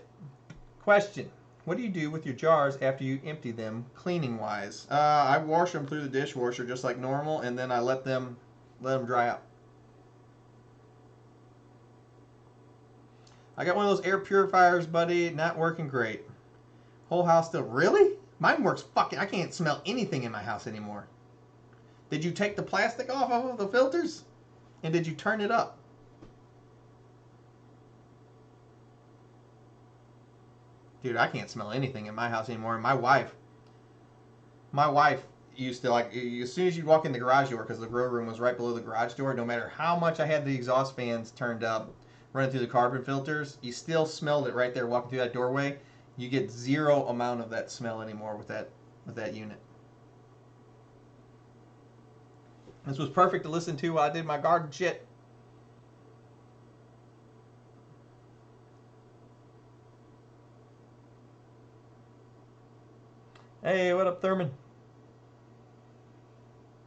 Speaker 1: Question. What do you do with your jars after you empty them, cleaning-wise? I wash them through the dishwasher just like normal, and then I let them dry out. I got one of those air purifiers, buddy. Not working great. Whole house still. Really? Mine works fucking. I can't smell anything in my house anymore. Did you take the plastic off of the filters? And did you turn it up? Dude, I can't smell anything in my house anymore. My wife used to, like, as soon as you walk in the garage door, because the grow room was right below the garage door, no matter how much I had the exhaust fans turned up, running through the carbon filters, you still smelled it right there walking through that doorway. You get zero amount of that smell anymore with that unit. This was perfect to listen to while I did my garden shit. Hey, what up, Thurman?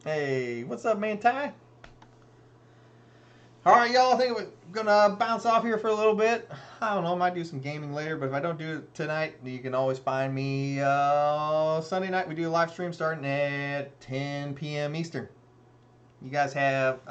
Speaker 1: Hey, what's up, man, Ty? All right, y'all, I think we're going to bounce off here for a little bit. I don't know, I might do some gaming later, but if I don't do it tonight, you can always find me Sunday night. We do a live stream starting at 10 p.m. Eastern. You guys have